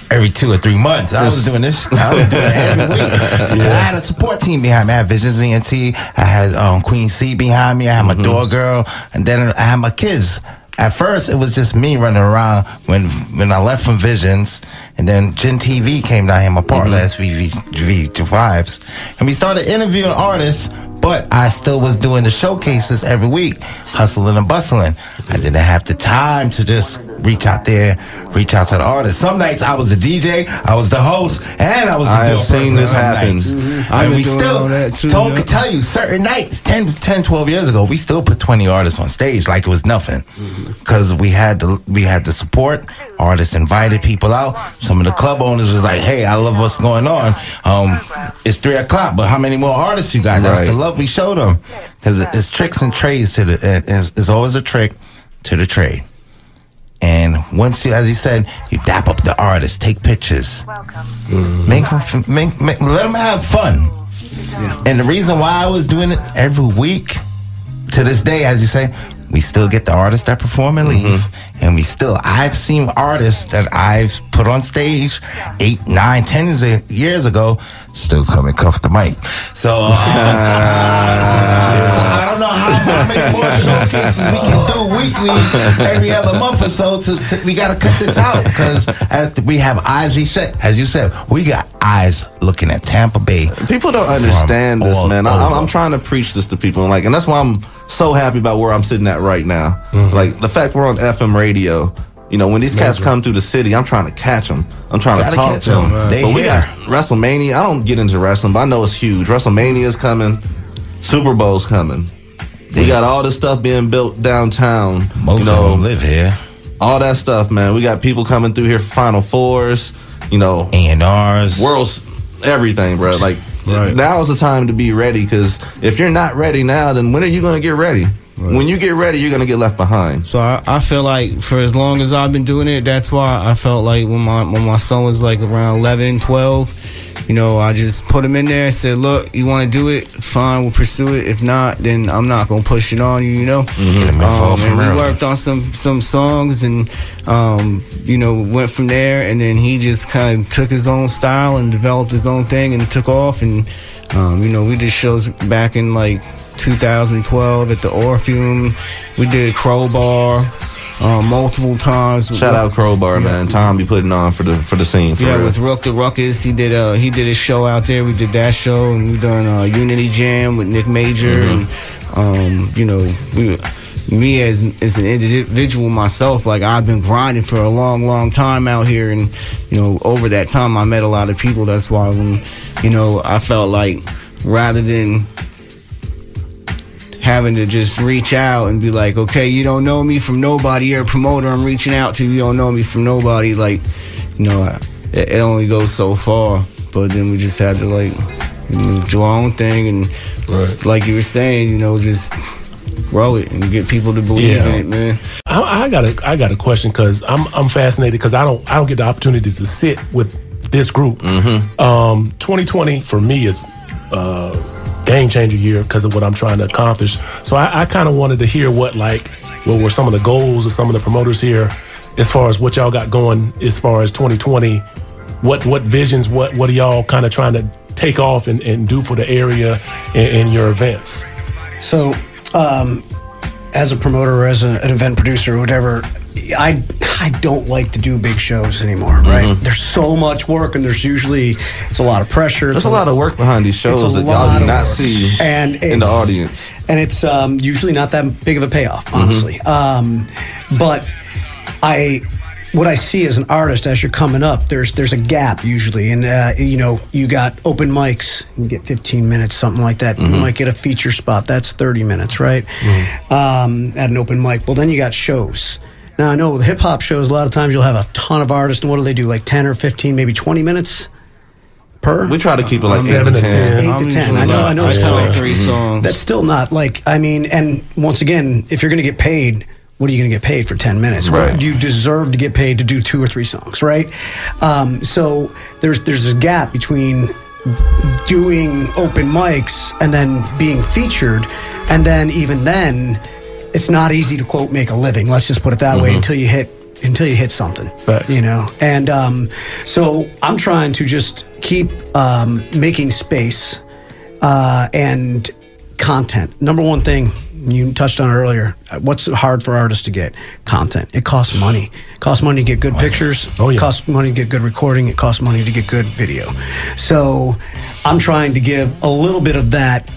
Speaker 6: every 2 or 3 months. I was doing this. I was doing it every week. I had a support team behind me. I had Visions ENT. I had Queen C behind me. I had my door girl. And then I had my kids. At first, it was just me running around when I left from Visions. And then Gen TV came down here, my partner, SVV Vibes. And we started interviewing artists, but I still was doing the showcases every week, hustling and bustling. I didn't have the time to just reach out to the artists. Some nights I was the DJ, I was the host, and I was the
Speaker 3: I have seen this happen.
Speaker 6: And we still, Tone could tell you, certain nights, 10, 12 years ago, we still put 20 artists on stage like it was nothing. Because we had the support, artists invited people out. Some of the club owners was like, hey, I love what's going on. It's 3 o'clock, but how many more artists you got? That's the love we showed them. Because it's tricks and trades it's always a trick to the trade. And once you, as he said, you dap up the artists, take pictures, let them have fun. And the reason why I was doing it every week, to this day, as you say, we still get the artists that perform and leave. And I've seen artists that I've put on stage 8, 9, 10 years ago still come and cuff the mic. So, I don't know how many more showcases we can do weekly, every other month or so. We got to cut this out, because we have eyes, as you said, we got eyes looking at Tampa Bay.
Speaker 3: People don't understand this, man. I'm trying to preach this to people, and that's why I'm so happy about where I'm sitting at right now. Like, the fact we're on FM radio, you know, when these cats come through the city, I'm trying to catch them. I'm trying to talk to them. But we got WrestleMania. I don't get into wrestling, but I know it's huge. WrestleMania's coming. Super Bowl's coming. We got all this stuff being built downtown.
Speaker 6: Most of them live here.
Speaker 3: All that stuff, man. We got people coming through here for Final Fours, you know.
Speaker 6: A&Rs.
Speaker 3: Worlds, everything, bro. Like, now is the time to be ready, because if you're not ready now, then when are you going to get ready? When you get ready, you're going to get left behind.
Speaker 7: So I feel like for as long as I've been doing it, that's why I felt like when my son was like around 11, 12, you know, I just put him in there and said, look, you want to do it? Fine, we'll pursue it. If not, then I'm not going to push it on you, you know? And we worked on some songs and, you know, went from there. And then he just kind of took his own style and developed his own thing and took off. And, you know, we did shows back in like 2012 at the Orpheum. We did Crowbar multiple times.
Speaker 3: Shout out Crowbar, man. Tom be putting on for the scene. For real.
Speaker 7: With Rook the Ruckus, he did a show out there. We did that show, and we done Unity Jam with Nick Major, and you know, me as an individual myself, like I've been grinding for a long time out here, and over that time I met a lot of people. That's why when I felt like rather than having to just reach out and be like, okay, you don't know me from nobody, you're a promoter I'm reaching out to, you don't know me from nobody, like it only goes so far. But then we just had to like do our own thing, and like you were saying, just grow it and get people to believe in it, man.
Speaker 4: I got a question, because I'm fascinated, because I don't get the opportunity to sit with this group. 2020 for me is game changer year because of what I'm trying to accomplish. So I kind of wanted to hear what were some of the goals of some of the promoters here, as far as what y'all got going as far as 2020. What visions, what are y'all kind of trying to take off and do for the area in your events?
Speaker 5: So as a promoter or as an event producer or whatever, I don't like to do big shows anymore, right? There's so much work, and it's a lot of pressure.
Speaker 3: There's a lot of work behind these shows that y'all do not see in the audience.
Speaker 5: And it's usually not that big of a payoff, honestly. But what I see as an artist, as you're coming up, there's a gap usually, and you got open mics, you get 15 minutes, something like that. You might get a feature spot, that's 30 minutes, right? At an open mic. Well, then you got shows. Now I know with hip hop shows, a lot of times you'll have a ton of artists, and what do they do? Like 10 or 15, maybe 20 minutes per?
Speaker 3: We try to keep it like 8 to 10.
Speaker 5: 8 to 10. I know. It's
Speaker 7: like 3 songs.
Speaker 5: That's still not and once again, if you're going to get paid, what are you going to get paid for 10 minutes?
Speaker 3: Right.
Speaker 5: You deserve to get paid to do 2 or 3 songs, right? So there's a gap between doing open mics and then being featured, and then even then, it's not easy to quote make a living. Let's just put it that way until you hit something.
Speaker 4: Facts.
Speaker 5: And so I'm trying to just keep making space and content. Number one thing, you touched on it earlier. What's hard for artists to get? Content. It costs money. It costs money to get good pictures. It costs money to get good recording. It costs money to get good video. So I'm trying to give a little bit of that,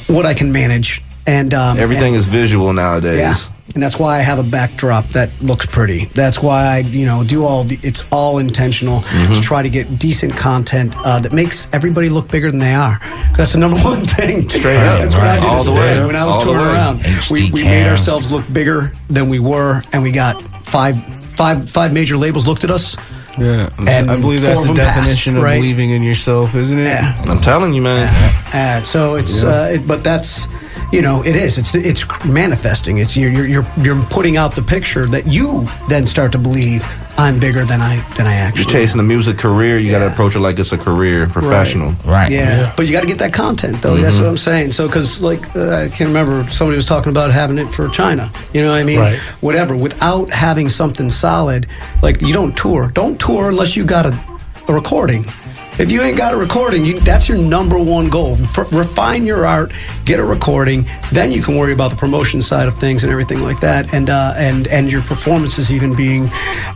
Speaker 5: what I can manage. And
Speaker 3: everything is visual nowadays.
Speaker 5: Yeah. And that's why I have a backdrop that looks pretty. that's why I, do it's all intentional to try to get decent content that makes everybody look bigger than they are. That's the number one thing.
Speaker 3: Straight up.
Speaker 5: That's what I did
Speaker 3: all the way.
Speaker 5: When I was touring around. We made ourselves look bigger than we were, and we got five major labels looked at us.
Speaker 7: Yeah,
Speaker 5: and
Speaker 7: I believe that's the definition of believing in yourself, isn't it?
Speaker 5: Yeah.
Speaker 3: I'm telling you, man.
Speaker 5: So it's, but that's, it is. It's manifesting. It's you're putting out the picture that you then start to believe I'm bigger than I actually.
Speaker 3: You're chasing a music career. You got to approach it like it's a career, professional.
Speaker 6: Right.
Speaker 5: Yeah. But you got to get that content though. That's what I'm saying. So because I can't remember, somebody was talking about having it for China. You know what I mean?
Speaker 4: Right.
Speaker 5: Whatever. Without having something solid, like you don't tour. Don't tour unless you got a recording. If you ain't got a recording, that's your number one goal. Refine your art, get a recording, then you can worry about the promotion side of things and everything like that, and your performances even being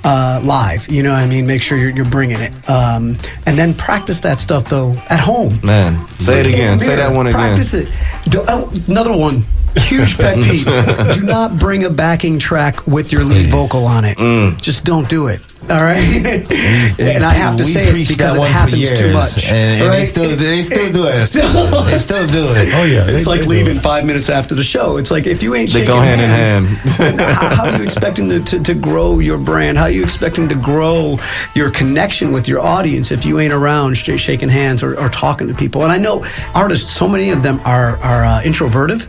Speaker 5: live. You know what I mean? Make sure you're bringing it, and then practice that stuff though at home.
Speaker 3: Man, say it again. Say that one again.
Speaker 5: Practice it. Another one. Huge pet peeve. Do not bring a backing track with your lead vocal on it. Just don't do it. All right? And I have to say it because it happens too much.
Speaker 6: And they still do it. They still do it.
Speaker 4: Oh, yeah.
Speaker 5: It's like leaving 5 minutes after the show. It's like if you ain't shaking
Speaker 3: they go hand
Speaker 5: hands,
Speaker 3: in hand.
Speaker 5: how are you expecting to grow your brand? How are you expecting to grow your connection with your audience if you ain't around shaking hands or talking to people? And I know artists, so many of them are introverted.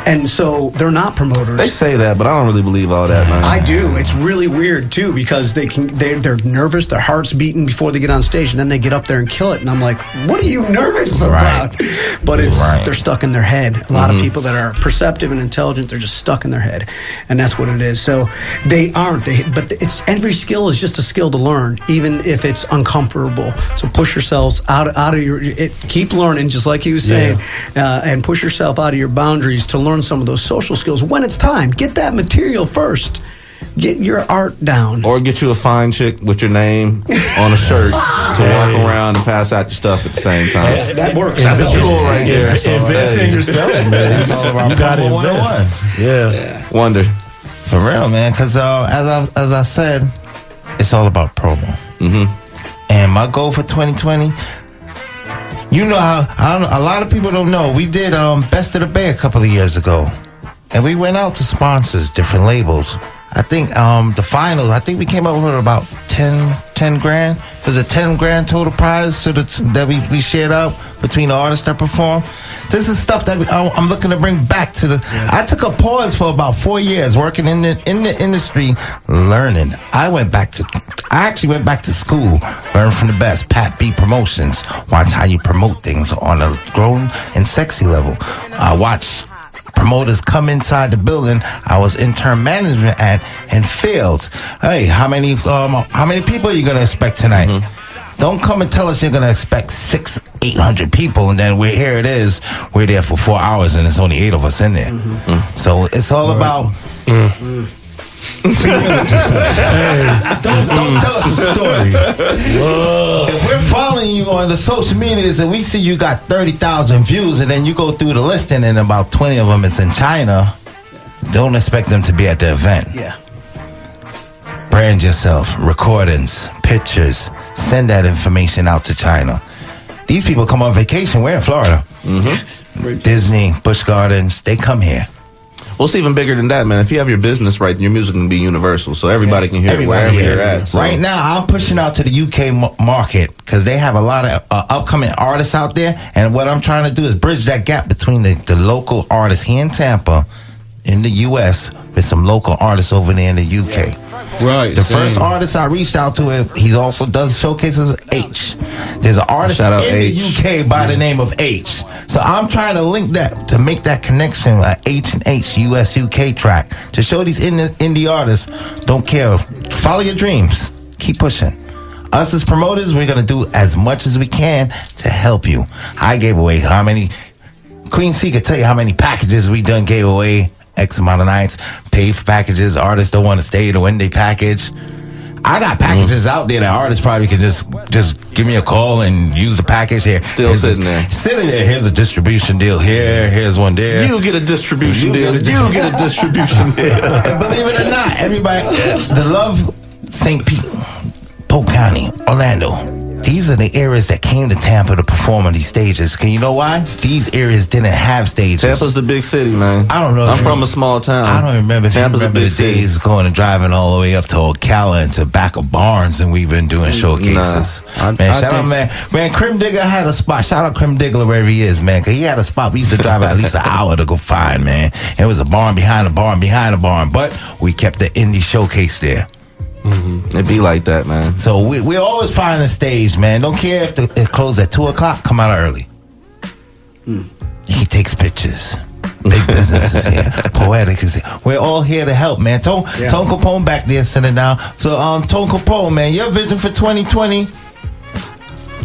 Speaker 5: And so they're not promoters.
Speaker 3: They say that, but I don't really believe all that, man.
Speaker 5: I do. It's really weird too because they're nervous, their heart's beating before they get on stage, and then they get up there and kill it. And I'm like, what are you nervous about? But they're stuck in their head. A lot of people that are perceptive and intelligent, they're just stuck in their head, and that's what it is. So they aren't. But every skill is just a skill to learn, even if it's uncomfortable. So push yourselves out of keep learning, just like he was saying, and push yourself out of your boundaries to learn some of those social skills when it's time. Get that material first. Get your art down.
Speaker 3: Or get you a fine chick with your name on a shirt to walk around and pass out your stuff at the same time.
Speaker 5: That works.
Speaker 3: That's a jewel right there.
Speaker 4: Invest in yourself, man.
Speaker 6: That's all about
Speaker 4: You got to
Speaker 6: promo
Speaker 4: invest.
Speaker 6: 101.
Speaker 4: Yeah.
Speaker 3: Wonder.
Speaker 6: For real, man. Because as I said, it's all about promo. And my goal for 2020, you know how a lot of people don't know. We did Best of the Bay a couple of years ago, and we went out to sponsors, different labels. I think the finals, I think we came up with about 10 grand. It was a 10 grand total prize that we shared out between the artists that perform. This is stuff that I'm looking to bring back to the. Yeah. I took a pause for about 4 years working in the industry, learning. I actually went back to school, learn from the best. Pat B Promotions. Watch how you promote things on a grown and sexy level. I watched promoters come inside the building I was intern management at and failed. Hey, how many people are you gonna expect tonight? Don't come and tell us you're gonna expect 600-800 people, and then here it is. We're there for 4 hours, and there's only 8 of us in there. So it's all about. Don't tell us a story. If we're following you on the social medias and we see you got 30,000 views, and then you go through the listing and about 20 of them is in China, don't expect them to be at the event.
Speaker 5: Yeah.
Speaker 6: Brand yourself, recordings, pictures, send that information out to China. These people come on vacation. We're in Florida. Disney, Busch Gardens, they come here.
Speaker 3: Well, it's even bigger than that, man. If you have your business right, your music can be universal, so everybody can hear it wherever you're at. So.
Speaker 6: Right now, I'm pushing out to the UK market because they have a lot of upcoming artists out there, and what I'm trying to do is bridge that gap between the local artists here in Tampa, in the US, with some local artists over there in the UK.
Speaker 7: Right.
Speaker 6: The first artist I reached out to, he also does showcases, H. There's an artist in the UK by the name of H. So I'm trying to link that, to make that connection, H and H, US, UK track, to show these indie artists, don't care. Follow your dreams. Keep pushing. Us as promoters, we're going to do as much as we can to help you. I gave away how many, Queen C could tell you how many packages we done gave away. X amount of nights, pay for packages. Artists don't want to stay the one-day package. I got packages out there that artists probably could just give me a call and use the package here.
Speaker 3: Still sitting there.
Speaker 6: Sitting there. Here's a distribution deal here. Here's one there.
Speaker 3: You get a distribution deal. You get a distribution deal.
Speaker 6: And believe it or not, everybody, the love, St. Pete, Polk County, Orlando. These are the areas that came to Tampa to perform on these stages. Can you know why? These areas didn't have stages.
Speaker 3: Tampa's the big city, man.
Speaker 6: I don't know.
Speaker 3: I'm from a small town.
Speaker 6: I don't remember.
Speaker 3: Tampa's a big city.
Speaker 6: Days going and driving all the way up to Ocala and to back of Barnes, and we've been doing showcases. Man, shout out, man. Crim Digger had a spot. Shout out Crim Digger wherever he is, man, because he had a spot we used to drive at least an hour to go find, man. It was a barn behind a barn behind a barn, but we kept the indie showcase there.
Speaker 3: It be like that, man.
Speaker 6: So we always find a stage, man. Don't care if it closed at 2 o'clock. Come out early. He takes pictures. Big business is here. Poetic is here. We're all here to help, man. Tone Capone back there sitting down. So Tone Capone, man, your vision for 2020.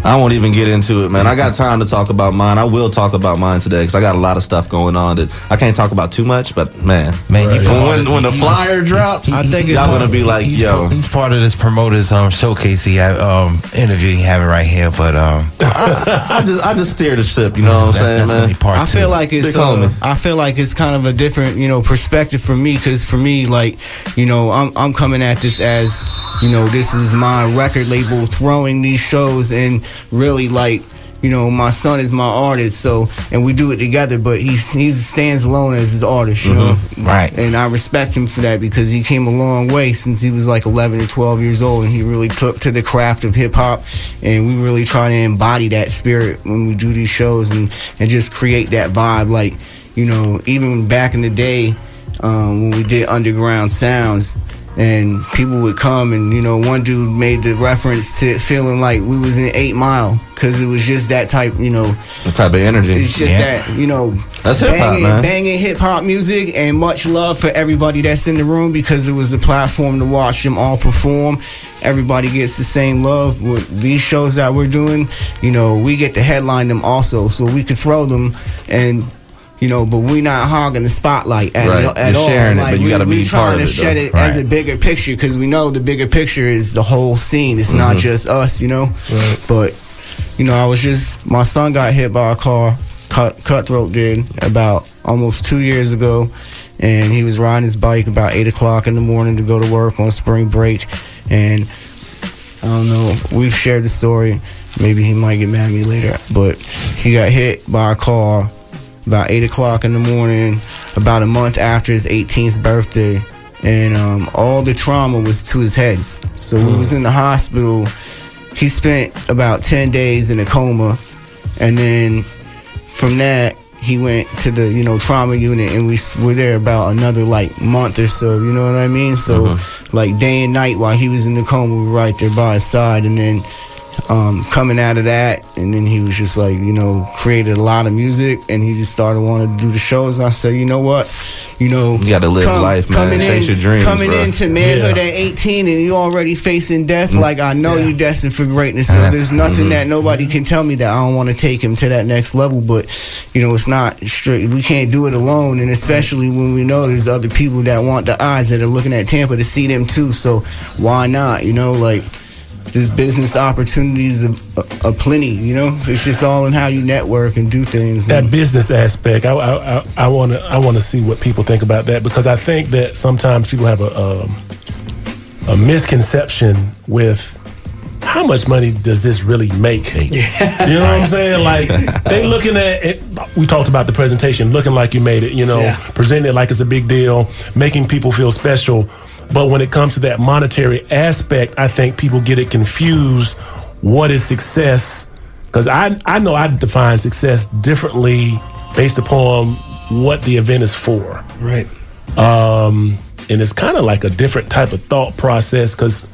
Speaker 3: I won't even get into it, man. I got time to talk about mine. I will talk about mine today because I got a lot of stuff going on that I can't talk about too much. But man, when the flyer drops, I think y'all gonna be like, yo.
Speaker 6: He's part of this promoter's showcase. He have interview. He have it right here, but
Speaker 3: I just steer the ship. You know what I'm saying, man?
Speaker 7: I feel like it's kind of a different perspective for me, because for me, like, I'm coming at this as, this is my record label throwing these shows, and really, like, my son is my artist, and we do it together, but he stands alone as his artist, you know?
Speaker 6: Right.
Speaker 7: And I respect him for that, because he came a long way since he was like 11 or 12 years old, and he really took to the craft of hip-hop, and we really try to embody that spirit when we do these shows, and just create that vibe. Like, even back in the day, when we did Underground Sounds, and people would come, and one dude made the reference to feeling like we was in 8 Mile, because it was just that type,
Speaker 3: the type of energy.
Speaker 7: It's just that,
Speaker 3: that's hip hop, man.
Speaker 7: Banging hip hop music, and much love for everybody that's in the room, because it was a platform to watch them all perform. Everybody gets the same love. With these shows that we're doing, we get to headline them also, so we could throw them and you know, but we not hogging the spotlight at
Speaker 3: Right.
Speaker 7: all.
Speaker 3: You're sharing it,
Speaker 7: Like,
Speaker 3: but you gotta be part of it,
Speaker 7: We trying to shed
Speaker 3: though.
Speaker 7: it as a bigger picture, because we know the bigger picture is the whole scene. It's not just us, you know.
Speaker 4: Right.
Speaker 7: But you know, my son got hit by a car. Cutthroat did, about almost 2 years ago, and he was riding his bike about 8 o'clock in the morning to go to work on spring break, and I don't know, we've shared the story, maybe he might get mad at me later, but he got hit by a car about 8 o'clock in the morning, about a month after his 18th birthday, and all the trauma was to his head. So he was in the hospital. He spent about 10 days in a coma, and then from that, he went to the, you know, trauma unit, and we were there about another, like, month or so, you know what I mean? So, like, day and night while he was in the coma, we were right there by his side, and then coming out of that, and then he was just, like, you know, created a lot of music, and he just started wanting to do the shows, and I said, you know what? You know,
Speaker 3: You got to live life, man. Chase your dreams,
Speaker 7: coming
Speaker 3: bro.
Speaker 7: into manhood at 18 and you already facing death, like, I know you destined for greatness, so there's nothing that nobody can tell me that I don't want to take him to that next level, but, you know, it's not straight. We can't do it alone, and especially when we know there's other people that want the eyes that are looking at Tampa to see them too, so why not, you know, like, there's business opportunities are plenty, you know. It's just all in how you network and do things.
Speaker 4: That business aspect, I want to see what people think about that, because I think that sometimes people have a misconception with how much money does this really make. Yeah. You know what I'm saying? Like, they looking at it. We talked about the presentation, looking like you made it. You know, presenting it like it's a big deal, making people feel special. But when it comes to that monetary aspect, I think people get it confused. What is success? Because I know I define success differently based upon what the event is for.
Speaker 5: Right.
Speaker 4: And it's kind of like a different type of thought process, because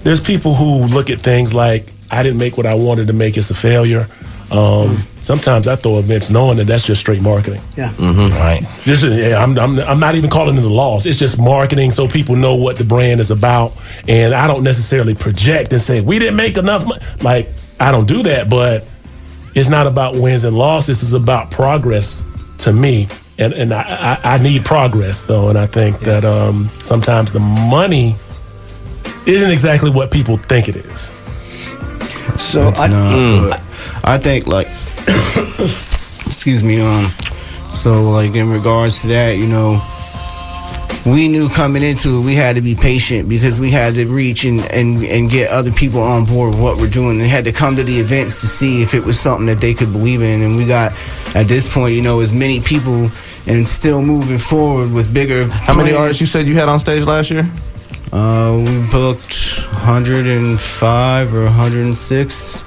Speaker 4: there's people who look at things like, I didn't make what I wanted to make, it's a failure. Sometimes I throw events knowing that that's just straight marketing.
Speaker 5: Yeah.
Speaker 6: Right.
Speaker 4: I'm not even calling it a loss. It's just marketing so people know what the brand is about. And I don't necessarily project and say, we didn't make enough money. Like, I don't do that, but it's not about wins and losses. It's about progress to me. And I need progress, though. And I think that sometimes the money isn't exactly what people think it is.
Speaker 5: So
Speaker 7: I think, like, excuse me, so, like, in regards to that, you know, we knew coming into it we had to be patient, because we had to reach and get other people on board with what we're doing. They had to come to the events to see if it was something that they could believe in, and we got, at this point, you know, as many people and still moving forward with bigger
Speaker 3: How many artists you said you had on stage last year?
Speaker 7: We booked 105 or 106,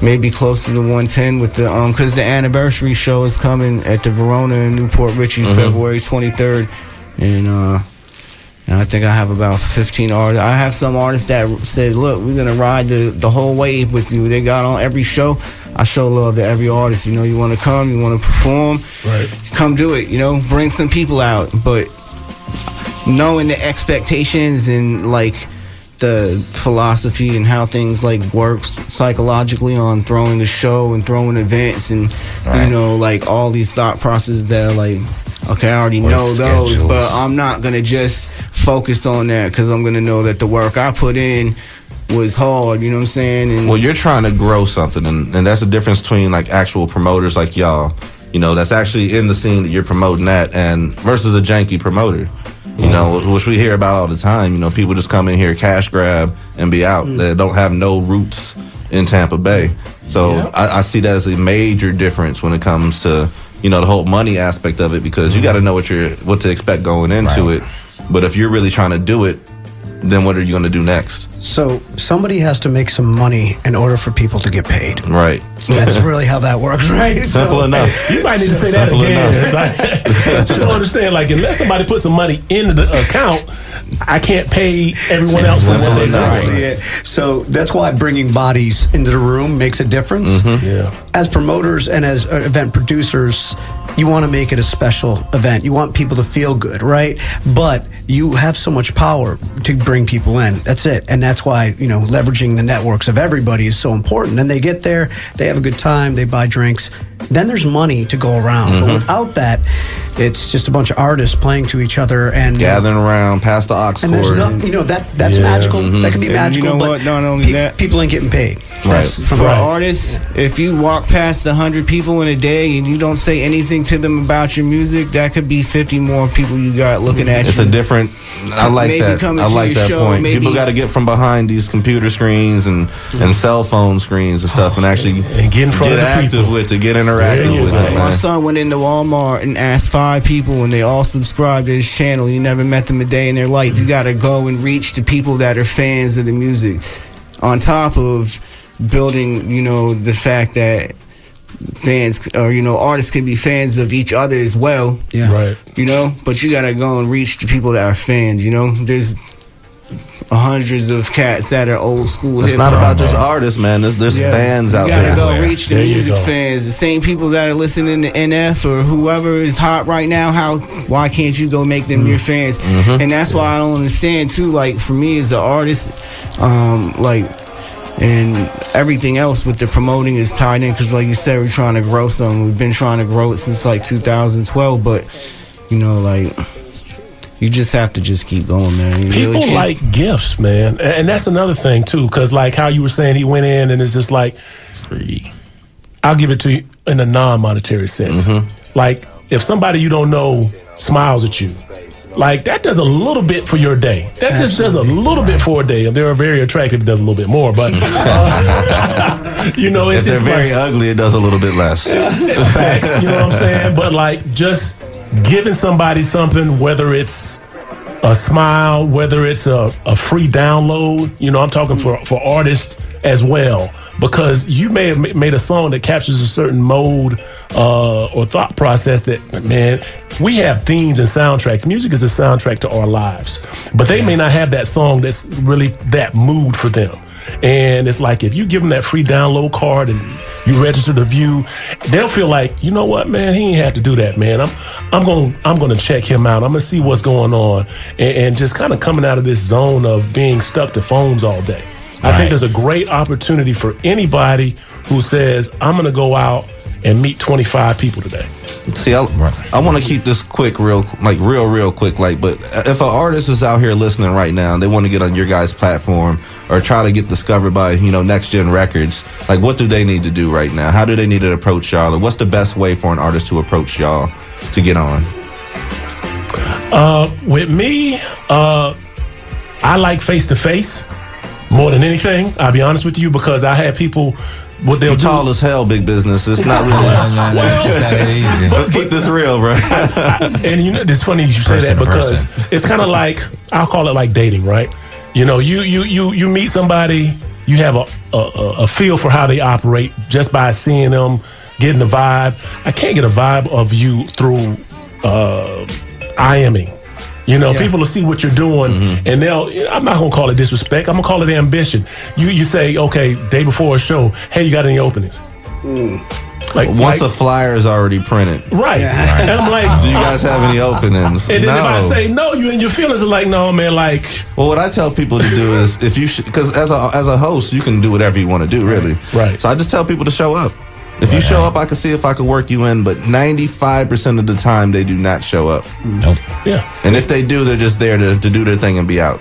Speaker 7: maybe close to the 110 with the because the anniversary show is coming at the Verona in Newport Richey, February 23rd, and I think I have about 15 artists. I have some artists that said, look, we're gonna ride the whole wave with you. They got on every show. I show love to every artist. You know, you want to come, you want to perform,
Speaker 4: right?
Speaker 7: Come do it. You know, bring some people out, but knowing the expectations and, like, the philosophy and how things, like, works psychologically on throwing the show and throwing events and, you know, like, all these thought processes that are, like, okay, I already know those, but I'm not going to just focus on that, because I'm going to know that the work I put in was hard, you know what I'm saying? And
Speaker 3: well, you're trying to grow something, and that's the difference between, like, actual promoters like y'all, you know, that's actually in the scene that you're promoting at, and versus a janky promoter. You know, which we hear about all the time. You know, people just come in here, cash grab, and be out. They don't have no roots in Tampa Bay. So I see that as a major difference when it comes to, you know, the whole money aspect of it, because you got to know what to expect going into it. But if you're really trying to do it, then what are you going to do next?
Speaker 5: So somebody has to make some money in order for people to get paid.
Speaker 3: Right.
Speaker 5: So that's really how that works, right?
Speaker 3: Simple enough.
Speaker 4: You might need to say that again. Like, you don't understand. Like, unless somebody puts some money into the account, I can't pay everyone else for what they do.
Speaker 5: Yeah. So that's why bringing bodies into the room makes a difference.
Speaker 4: Yeah.
Speaker 5: As promoters and as event producers, you want to make it a special event. You want people to feel good, right? But you have so much power to bring people in. That's it. And that's why, leveraging the networks of everybody is so important. And they get there, they have a good time, they buy drinks. Then there's money to go around. But without that, it's just a bunch of artists playing to each other and
Speaker 3: gathering around past the aux
Speaker 5: and there's
Speaker 3: cord.
Speaker 5: that's magical. That can be magical.
Speaker 7: You know
Speaker 5: but
Speaker 7: what? Not only that,
Speaker 5: people ain't getting paid.
Speaker 3: Right.
Speaker 7: For artists, if you walk past 100 people in a day and you don't say anything to them about your music, that could be 50 more people you got looking at
Speaker 3: It's
Speaker 7: you.
Speaker 3: a different. I like
Speaker 7: Maybe
Speaker 3: that.
Speaker 7: coming
Speaker 3: I
Speaker 7: to
Speaker 3: like
Speaker 7: your
Speaker 3: that
Speaker 7: show,
Speaker 3: point.
Speaker 7: maybe-
Speaker 3: People got to get from behind these computer screens and cell phone screens and stuff, and actually
Speaker 4: And get in front of the
Speaker 3: active
Speaker 4: people.
Speaker 3: with it, get interactive with it,
Speaker 7: My
Speaker 3: man.
Speaker 7: son went into Walmart and asked 5 people, and they all subscribed to his channel. You never met them a day in their life. You got to go and reach the people that are fans of the music. On top of building, the fact that fans or artists can be fans of each other as well.
Speaker 5: Yeah.
Speaker 4: Right.
Speaker 7: But you got to go and reach the people that are fans. There's hundreds of cats that are old school.
Speaker 3: It's not
Speaker 7: hip-hop.
Speaker 3: about just artists, man. There's fans out
Speaker 7: You gotta
Speaker 3: there.
Speaker 7: go reach the
Speaker 4: There you
Speaker 7: music
Speaker 4: go.
Speaker 7: fans, the same people that are listening to NF or whoever is hot right now. Why can't you go make them your fans? And that's why I don't understand too. Like for me as an artist, and everything else with the promoting is tied in because, like you said, we're trying to grow something. We've been trying to grow it since 2012, but you just have to just keep going, man. You
Speaker 4: People
Speaker 7: really
Speaker 4: like gifts, man. And that's another thing, too, because, like how you were saying, he went in and it's just like, I'll give it to you in a non-monetary sense. Like, if somebody you don't know smiles at you, like, that does a little bit for your day. That just does a little bit for a day. If they're very attractive, it does a little bit more. But, it's
Speaker 3: If they're
Speaker 4: just
Speaker 3: very ugly, it does a little bit less.
Speaker 4: facts, you know what I'm saying? But like just giving somebody something, whether it's a smile, whether it's a free download, I'm talking for artists as well. Because you may have made a song that captures a certain mode or thought process that, man, we have themes and soundtracks. Music is the soundtrack to our lives. But they may not have that song that's really that mood for them. And it's like if you give them that free download card and you register the view, they'll feel like, you know what, man, he ain't had to do that, man. I'm gonna check him out. I'm gonna see what's going on, and just kind of coming out of this zone of being stuck to phones all day. I think there's a great opportunity for anybody who says, I'm going to go out and meet 25 people today.
Speaker 3: See, I want to keep this quick, real quick. But if an artist is out here listening right now and they want to get on your guys' platform or try to get discovered by, Next Gen Records, like what do they need to do right now? How do they need to approach y'all? Or what's the best way for an artist to approach y'all to get on?
Speaker 4: With me, I like face-to-face more than anything. I'll be honest with you, because I had people, what they'll
Speaker 3: You're
Speaker 4: do.
Speaker 3: tall as hell, big business. It's not really.
Speaker 6: It's not that easy.
Speaker 3: Let's keep this real, bro.
Speaker 4: And it's funny you say that because it's kind of like, I'll call it like dating, right? You meet somebody, you have a feel for how they operate just by seeing them, getting the vibe. I can't get a vibe of you through IMing. People will see what you're doing, and I'm not going to call it disrespect. I'm going to call it ambition. You say, okay, day before a show, hey, you got any openings?
Speaker 3: Once the flyer is already printed.
Speaker 4: Right. And I'm like,
Speaker 3: do you guys have any openings?
Speaker 4: And then if I say no, you and your feelings are like, no, man, like.
Speaker 3: Well, what I tell people to do is, if you because as a host, you can do whatever you want to do, really.
Speaker 4: Right.
Speaker 3: So I just tell people to show up. If you show up, I can see if I can work you in, but 95% of the time, they do not show up.
Speaker 6: Nope.
Speaker 4: Yeah.
Speaker 3: And if they do, they're just there to do their thing and be out.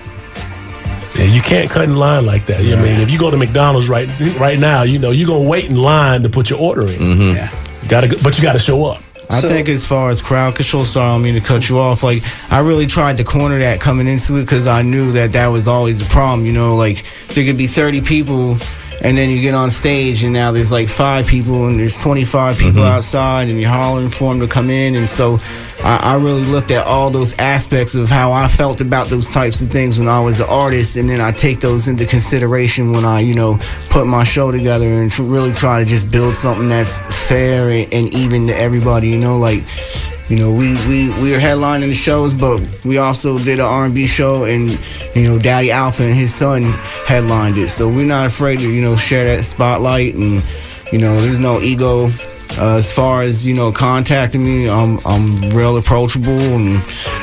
Speaker 4: Yeah, you can't cut in line like that. I mean, if you go to McDonald's right now, you're going to wait in line to put your order in.
Speaker 5: Yeah.
Speaker 4: But you got to show up.
Speaker 7: I think as far as crowd control, sorry, I don't mean to cut you off. Like, I really tried to corner that coming into it because I knew that was always a problem. Like, there could be 30 people, and then you get on stage, and now there's like 5 people, and there's 25 people outside, and you're hollering for them to come in. And so I really looked at all those aspects of how I felt about those types of things when I was an artist, and then I take those into consideration when I, put my show together and really try to just build something that's fair and even to everybody. Like, You know, we are headlining the shows, but we also did an R&B show, and Daddy Alpha and his son headlined it. So we're not afraid to share that spotlight, and there's no ego. As far as contacting me, I'm real approachable, and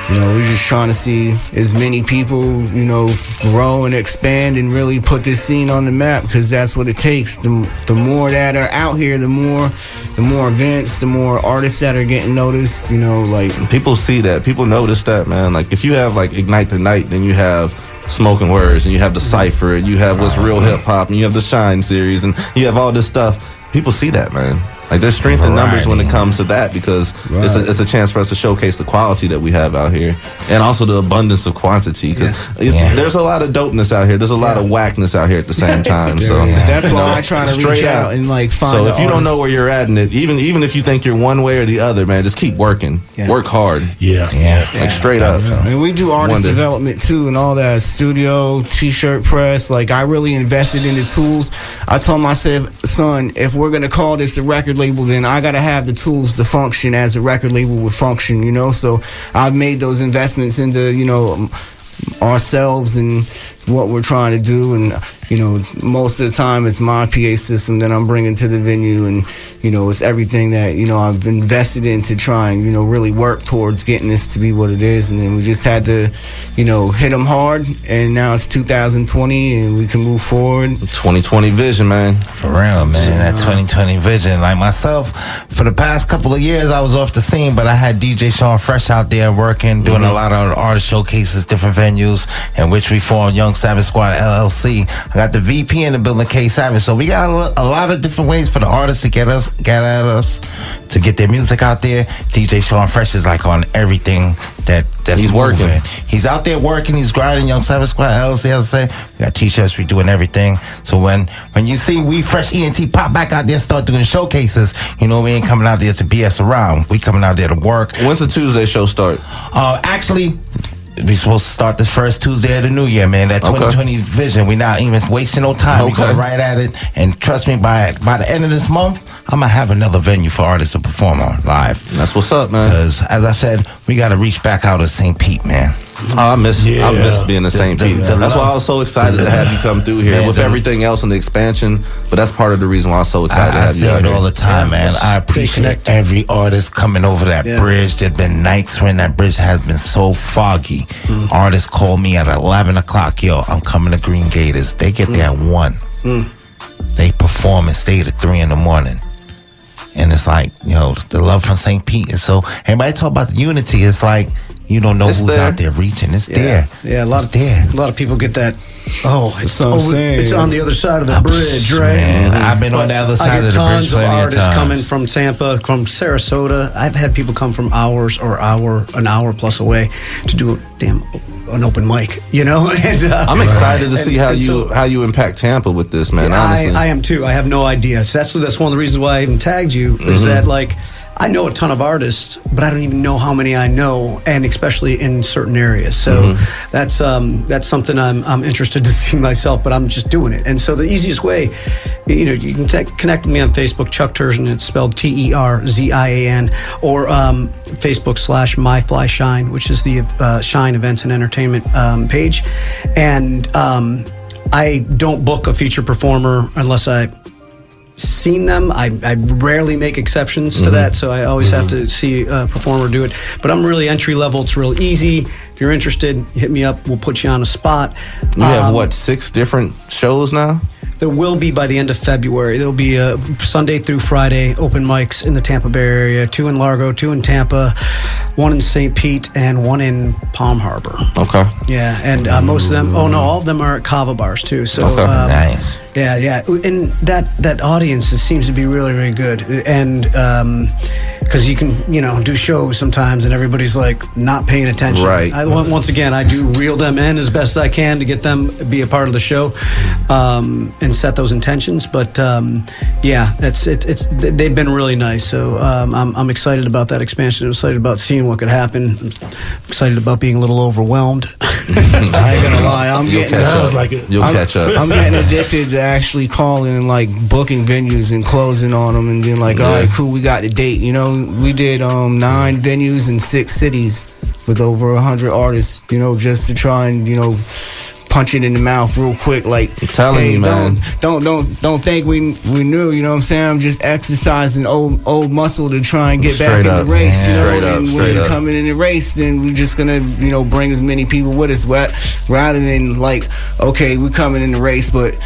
Speaker 7: we're just trying to see as many people grow and expand and really put this scene on the map, because that's what it takes. The more that are out here, the more events, the more artists that are getting noticed. Like
Speaker 3: people see that, people notice that, man. Like if you have like Ignite the Night, then you have Smoking Words, and you have the Cypher, and you have What's Real Hip Hop, and you have the Shine series, and you have all this stuff. People see that, man. Like there's strength in numbers when it comes to that, because it's a chance for us to showcase the quality that we have out here, and also the abundance of quantity. Because there's a lot of dopeness out here. There's a lot of whackness out here at the same time. So
Speaker 7: that's why I try to reach out and like find.
Speaker 3: So if you don't know where you're at in it, even if you think you're one way or the other, man, just keep working, work hard. Like straight up.
Speaker 7: And we do artist development too, and all that studio, t-shirt press. Like I really invested in the tools. I told myself, son, if we're gonna call this a record label, then I gotta have the tools to function as a record label would function, so I've made those investments into ourselves and what we're trying to do, and it's, most of the time it's my PA system that I'm bringing to the venue, and it's everything that I've invested in to try and really work towards getting this to be what it is. And then we just had to hit them hard, and now it's 2020 and we can move forward.
Speaker 3: 2020 vision, man.
Speaker 6: For real, man. That 2020 vision. Like myself, for the past couple of years I was off the scene, but I had DJ Sean Fresh out there working, doing a lot of artist showcases, different venues, in which we formed Young Savage Squad LLC. I got the VP in the building, K Savage. So we got a lot of different ways for the artists to get at us, to get their music out there. DJ Sean Fresh is like on everything that's
Speaker 3: he's
Speaker 6: moving.
Speaker 3: working.
Speaker 6: He's out there working. He's grinding. Young Savage Squad LLC, as I say, we got t-shirts. We doing everything. So when you see we Fresh ENT pop back out there, start doing showcases, we ain't coming out there to BS around. We coming out there to work.
Speaker 3: When's the Tuesday show start?
Speaker 6: Actually, we're supposed to start this first Tuesday of the new year, man. That 2020 vision. We're not even wasting no time. We go right at it. And trust me, by the end of this month, I'm going to have another venue for artists to perform on live.
Speaker 3: That's what's up, man.
Speaker 6: Because, as I said, we got to reach back out to St. Pete, man.
Speaker 3: Oh, I miss being in St. Pete. That's why I was so excited to have you come through here with everything else and the expansion. But that's part of the reason why I was so excited to have you out here.
Speaker 6: All the time, man. I appreciate every artist coming over that bridge. There's been nights when that bridge has been so foggy. Artists call me at 11 o'clock. Yo, I'm coming to Green Gators. They get there at 1. They perform and stay to 3 in the morning. And it's like, the love from St. Pete. And so everybody talk about the unity. It's like, you don't know who's out there reaching. It's there.
Speaker 5: Yeah, a lot of people get that. Oh, it's on the other side of the bridge, right?
Speaker 6: Man, I've been on the other side of the bridge plenty of times.
Speaker 5: Tons of artists coming from Tampa, from Sarasota. I've had people come from an hour plus away to do an open mic, And
Speaker 3: I'm excited to see how you impact Tampa with this, man. Honestly,
Speaker 5: I am too. I have no idea. So that's one of the reasons why I even tagged you. Is that I know a ton of artists, but I don't even know how many I know, and especially in certain areas. So that's something I'm interested to see myself, but I'm just doing it. And so the easiest way, you can connect with me on Facebook, Chuck Terzian. It's spelled Terzian, or Facebook/MyFlyShine, which is the Shine Events and Entertainment page. And I don't book a feature performer unless I seen them. I rarely make exceptions to that, so I always have to see a performer do it. But I'm really entry level. It's real easy. If you're interested, hit me up. We'll put you on a spot.
Speaker 3: You have 6 different shows now?
Speaker 5: There will be by the end of February. There'll be Sunday through Friday open mics in the Tampa Bay area. 2 in Largo, 2 in Tampa, 1 in St. Pete, and 1 in Palm Harbor.
Speaker 3: Okay.
Speaker 5: Yeah, and most of them. Oh no, all of them are at Kava bars too. So
Speaker 6: nice.
Speaker 5: Yeah, and that audience seems to be really, really good, and because you can do shows sometimes and everybody's like not paying attention.
Speaker 3: Right.
Speaker 5: Once again, I do reel them in as best I can to get them be a part of the show, and set those intentions. But they've been really nice. So I'm excited about that expansion. I'm excited about seeing what could happen. I'm excited about being a little overwhelmed. I ain't gonna lie.
Speaker 3: You'll catch up.
Speaker 7: I'm getting addicted to actually calling and booking venues and closing on them and being like, all right, cool, we got the date. we did 9 venues in 6 cities with over 100 artists, just to try and, punch it in the mouth real quick. Like,
Speaker 3: I'm telling you, man.
Speaker 7: Don't think we knew, you know what I'm saying? I'm just exercising old muscle to try and get back in the race, and when you're coming in the race, then we're just gonna, bring as many people with us, rather than like, okay, we're coming in the race, but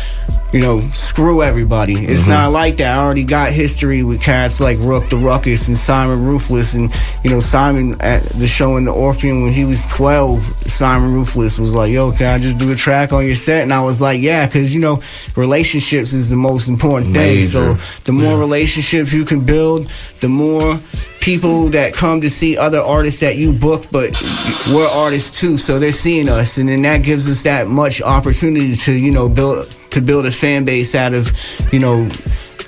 Speaker 7: screw everybody. It's not like that. I already got history with cats like Rook the Ruckus and Simon Ruthless, and Simon at the show in the Orpheum when he was 12, Simon Ruthless was like, yo, can I just do a track on your set? And I was like, yeah, because relationships is the most important thing. So the more relationships you can build, the more people that come to see other artists that you booked, but we're artists too, so they're seeing us, and then that gives us that much opportunity to build a fan base out of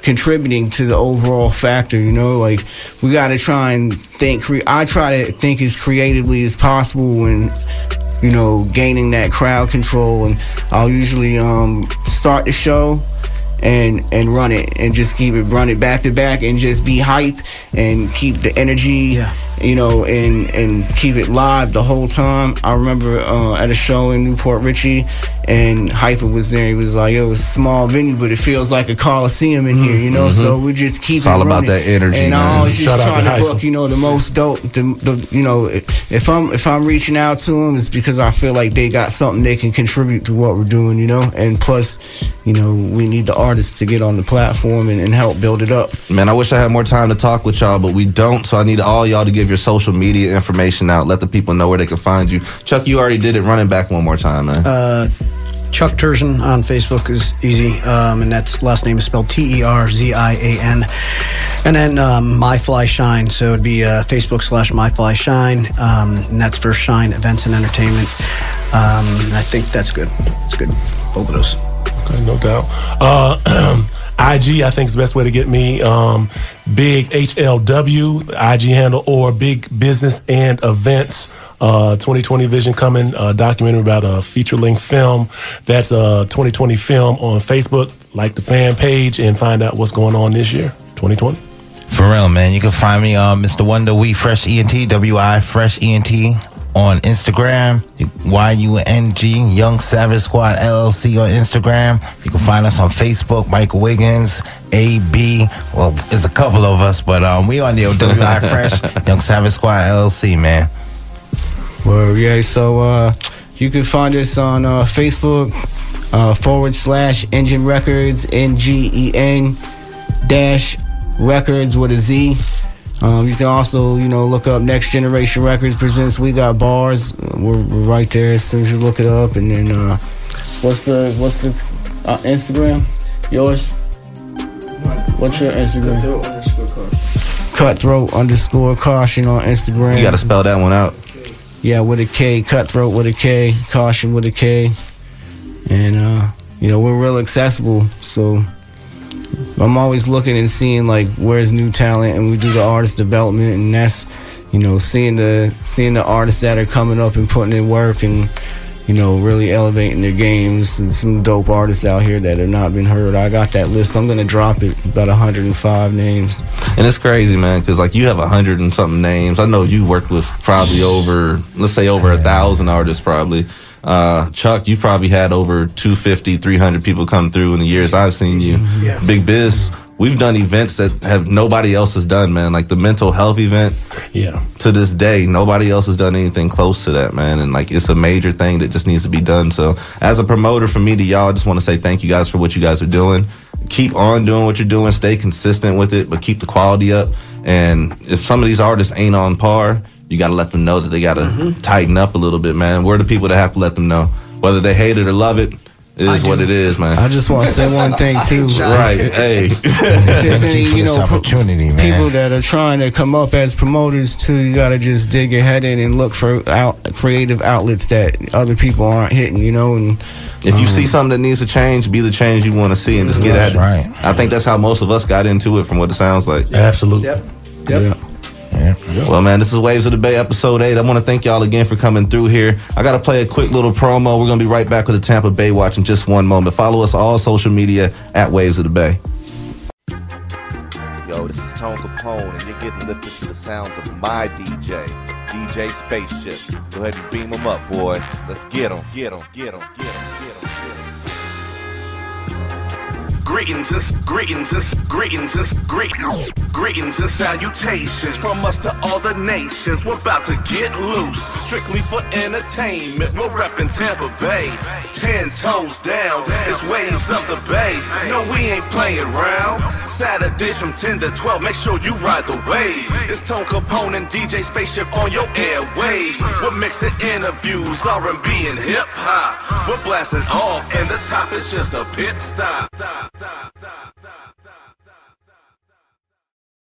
Speaker 7: contributing to the overall factor. Like, we got to try and think. I try to think as creatively as possible when gaining that crowd control, and I'll usually start the show and run it and just run it back to back and just be hype and keep the energy, and keep it live the whole time. I remember at a show in Newport Richie, and Hyper was there. He was like, it was a small venue, but it feels like a Coliseum in here, so we just keep it running. It's all about
Speaker 3: that energy,
Speaker 7: and
Speaker 3: man.
Speaker 7: I always just trying to book, the most dope. If I'm reaching out to them, it's because I feel like they got something they can contribute to what we're doing, and plus, we need the artists to get on the platform and help build it up.
Speaker 3: Man, I wish I had more time to talk with y'all, but we don't, so I need all y'all to give your social media information out. Let the people know where they can find you. Chuck, you already did it. Run it back one more time, man.
Speaker 5: CHUCK TERZIAN on Facebook is easy, and that's last name is spelled TERZIAN. And then MyFlyShine, so it'd be Facebook/MyFlyShine, and that's for Shine Events and Entertainment. I think that's good. It's good, both of those.
Speaker 4: Okay, no doubt. IG, I think, is the best way to get me. Big HLW, IG handle, or Big Business and Events. 2020 Vision coming, documentary about a feature-length film. That's a 2020 film on Facebook. Like the fan page and find out what's going on this year, 2020.
Speaker 6: For real, man. You can find me on Mr. Wonder, We Fresh ENT, WI Fresh ENT on Instagram, YUNG, Young Savage Squad LLC on Instagram. You can find us on Facebook, Michael Wiggins, AB. Well, there's a couple of us, but we on the WI Fresh, Young Savage Squad LLC, man.
Speaker 7: Well, yeah, so you can find us on Facebook, /Engine Records, NGEN-Records with a Z. You can also, look up Next Generation Records Presents We Got Bars. We're right there as soon as you look it up. And then, what's the Instagram? Yours? What's your Instagram? Cutthroat_Caution on Instagram.
Speaker 3: You got to spell that one out.
Speaker 7: Yeah, with a K, Cutthroat with a K, Caution with a K. And, we're real accessible. So I'm always looking and seeing, like, where's new talent, and we do the artist development, and that's, seeing the artists that are coming up and putting in work and, really elevating their games, and some dope artists out here that have not been heard. I got that list. I'm going to drop it, about 105 names.
Speaker 3: And it's crazy, man, because, like, you have 100 and something names. I know you worked with probably over 1,000 artists probably. Chuck, you probably had over 250, 300 people come through in the years I've seen you.
Speaker 5: Yeah.
Speaker 3: Big Biz, we've done events that have nobody else has done, man. Like the mental health event.
Speaker 4: Yeah.
Speaker 3: To this day, nobody else has done anything close to that, man. And like, it's a major thing that just needs to be done. So as a promoter, for me to y'all, I just want to say thank you guys for what you guys are doing. Keep on doing what you're doing. Stay consistent with it, but keep the quality up. And if some of these artists ain't on par, you got to let them know that they got to tighten up a little bit, man. We're the people that have to let them know. Whether they hate it or love it, is what it is, man.
Speaker 7: I just want to say one thing, too.
Speaker 3: Right. Hey.
Speaker 7: If there's any,
Speaker 6: opportunity, man.
Speaker 7: people that are trying to come up as promoters, too, you got to just dig your head in and look for creative outlets that other people aren't hitting, And
Speaker 3: if you see something that needs to change, be the change you want to see and just get at it.
Speaker 6: Right.
Speaker 3: I think that's how most of us got into it from what it sounds like.
Speaker 4: Absolutely.
Speaker 5: Yep.
Speaker 7: Yeah.
Speaker 3: Well, man, this is Waves of the Bay, episode 8. I want to thank y'all again for coming through here. I got to play a quick little promo. We're going to be right back with the Tampa Bay Watch in just one moment. Follow us on all social media at Waves of the Bay. Yo,
Speaker 1: Yo, this is Tone Capone, and you're getting lifted to the sounds of my DJ, DJ Spaceship. Go ahead and beam him up, boy. Let's get him, get him, get him, get him, get him, get him.
Speaker 2: Greetings and salutations from us to all the nations. We're about to get loose, strictly for entertainment. We're reppin' Tampa Bay, 10 toes down. It's waves of the bay. No, we ain't playing round. Saturdays from 10 to 12. Make sure you ride the wave. It's Tone Capone and DJ Spaceship on your airwaves. We're mixing interviews, R&B and hip hop. We're blasting off, and the top is just a pit stop.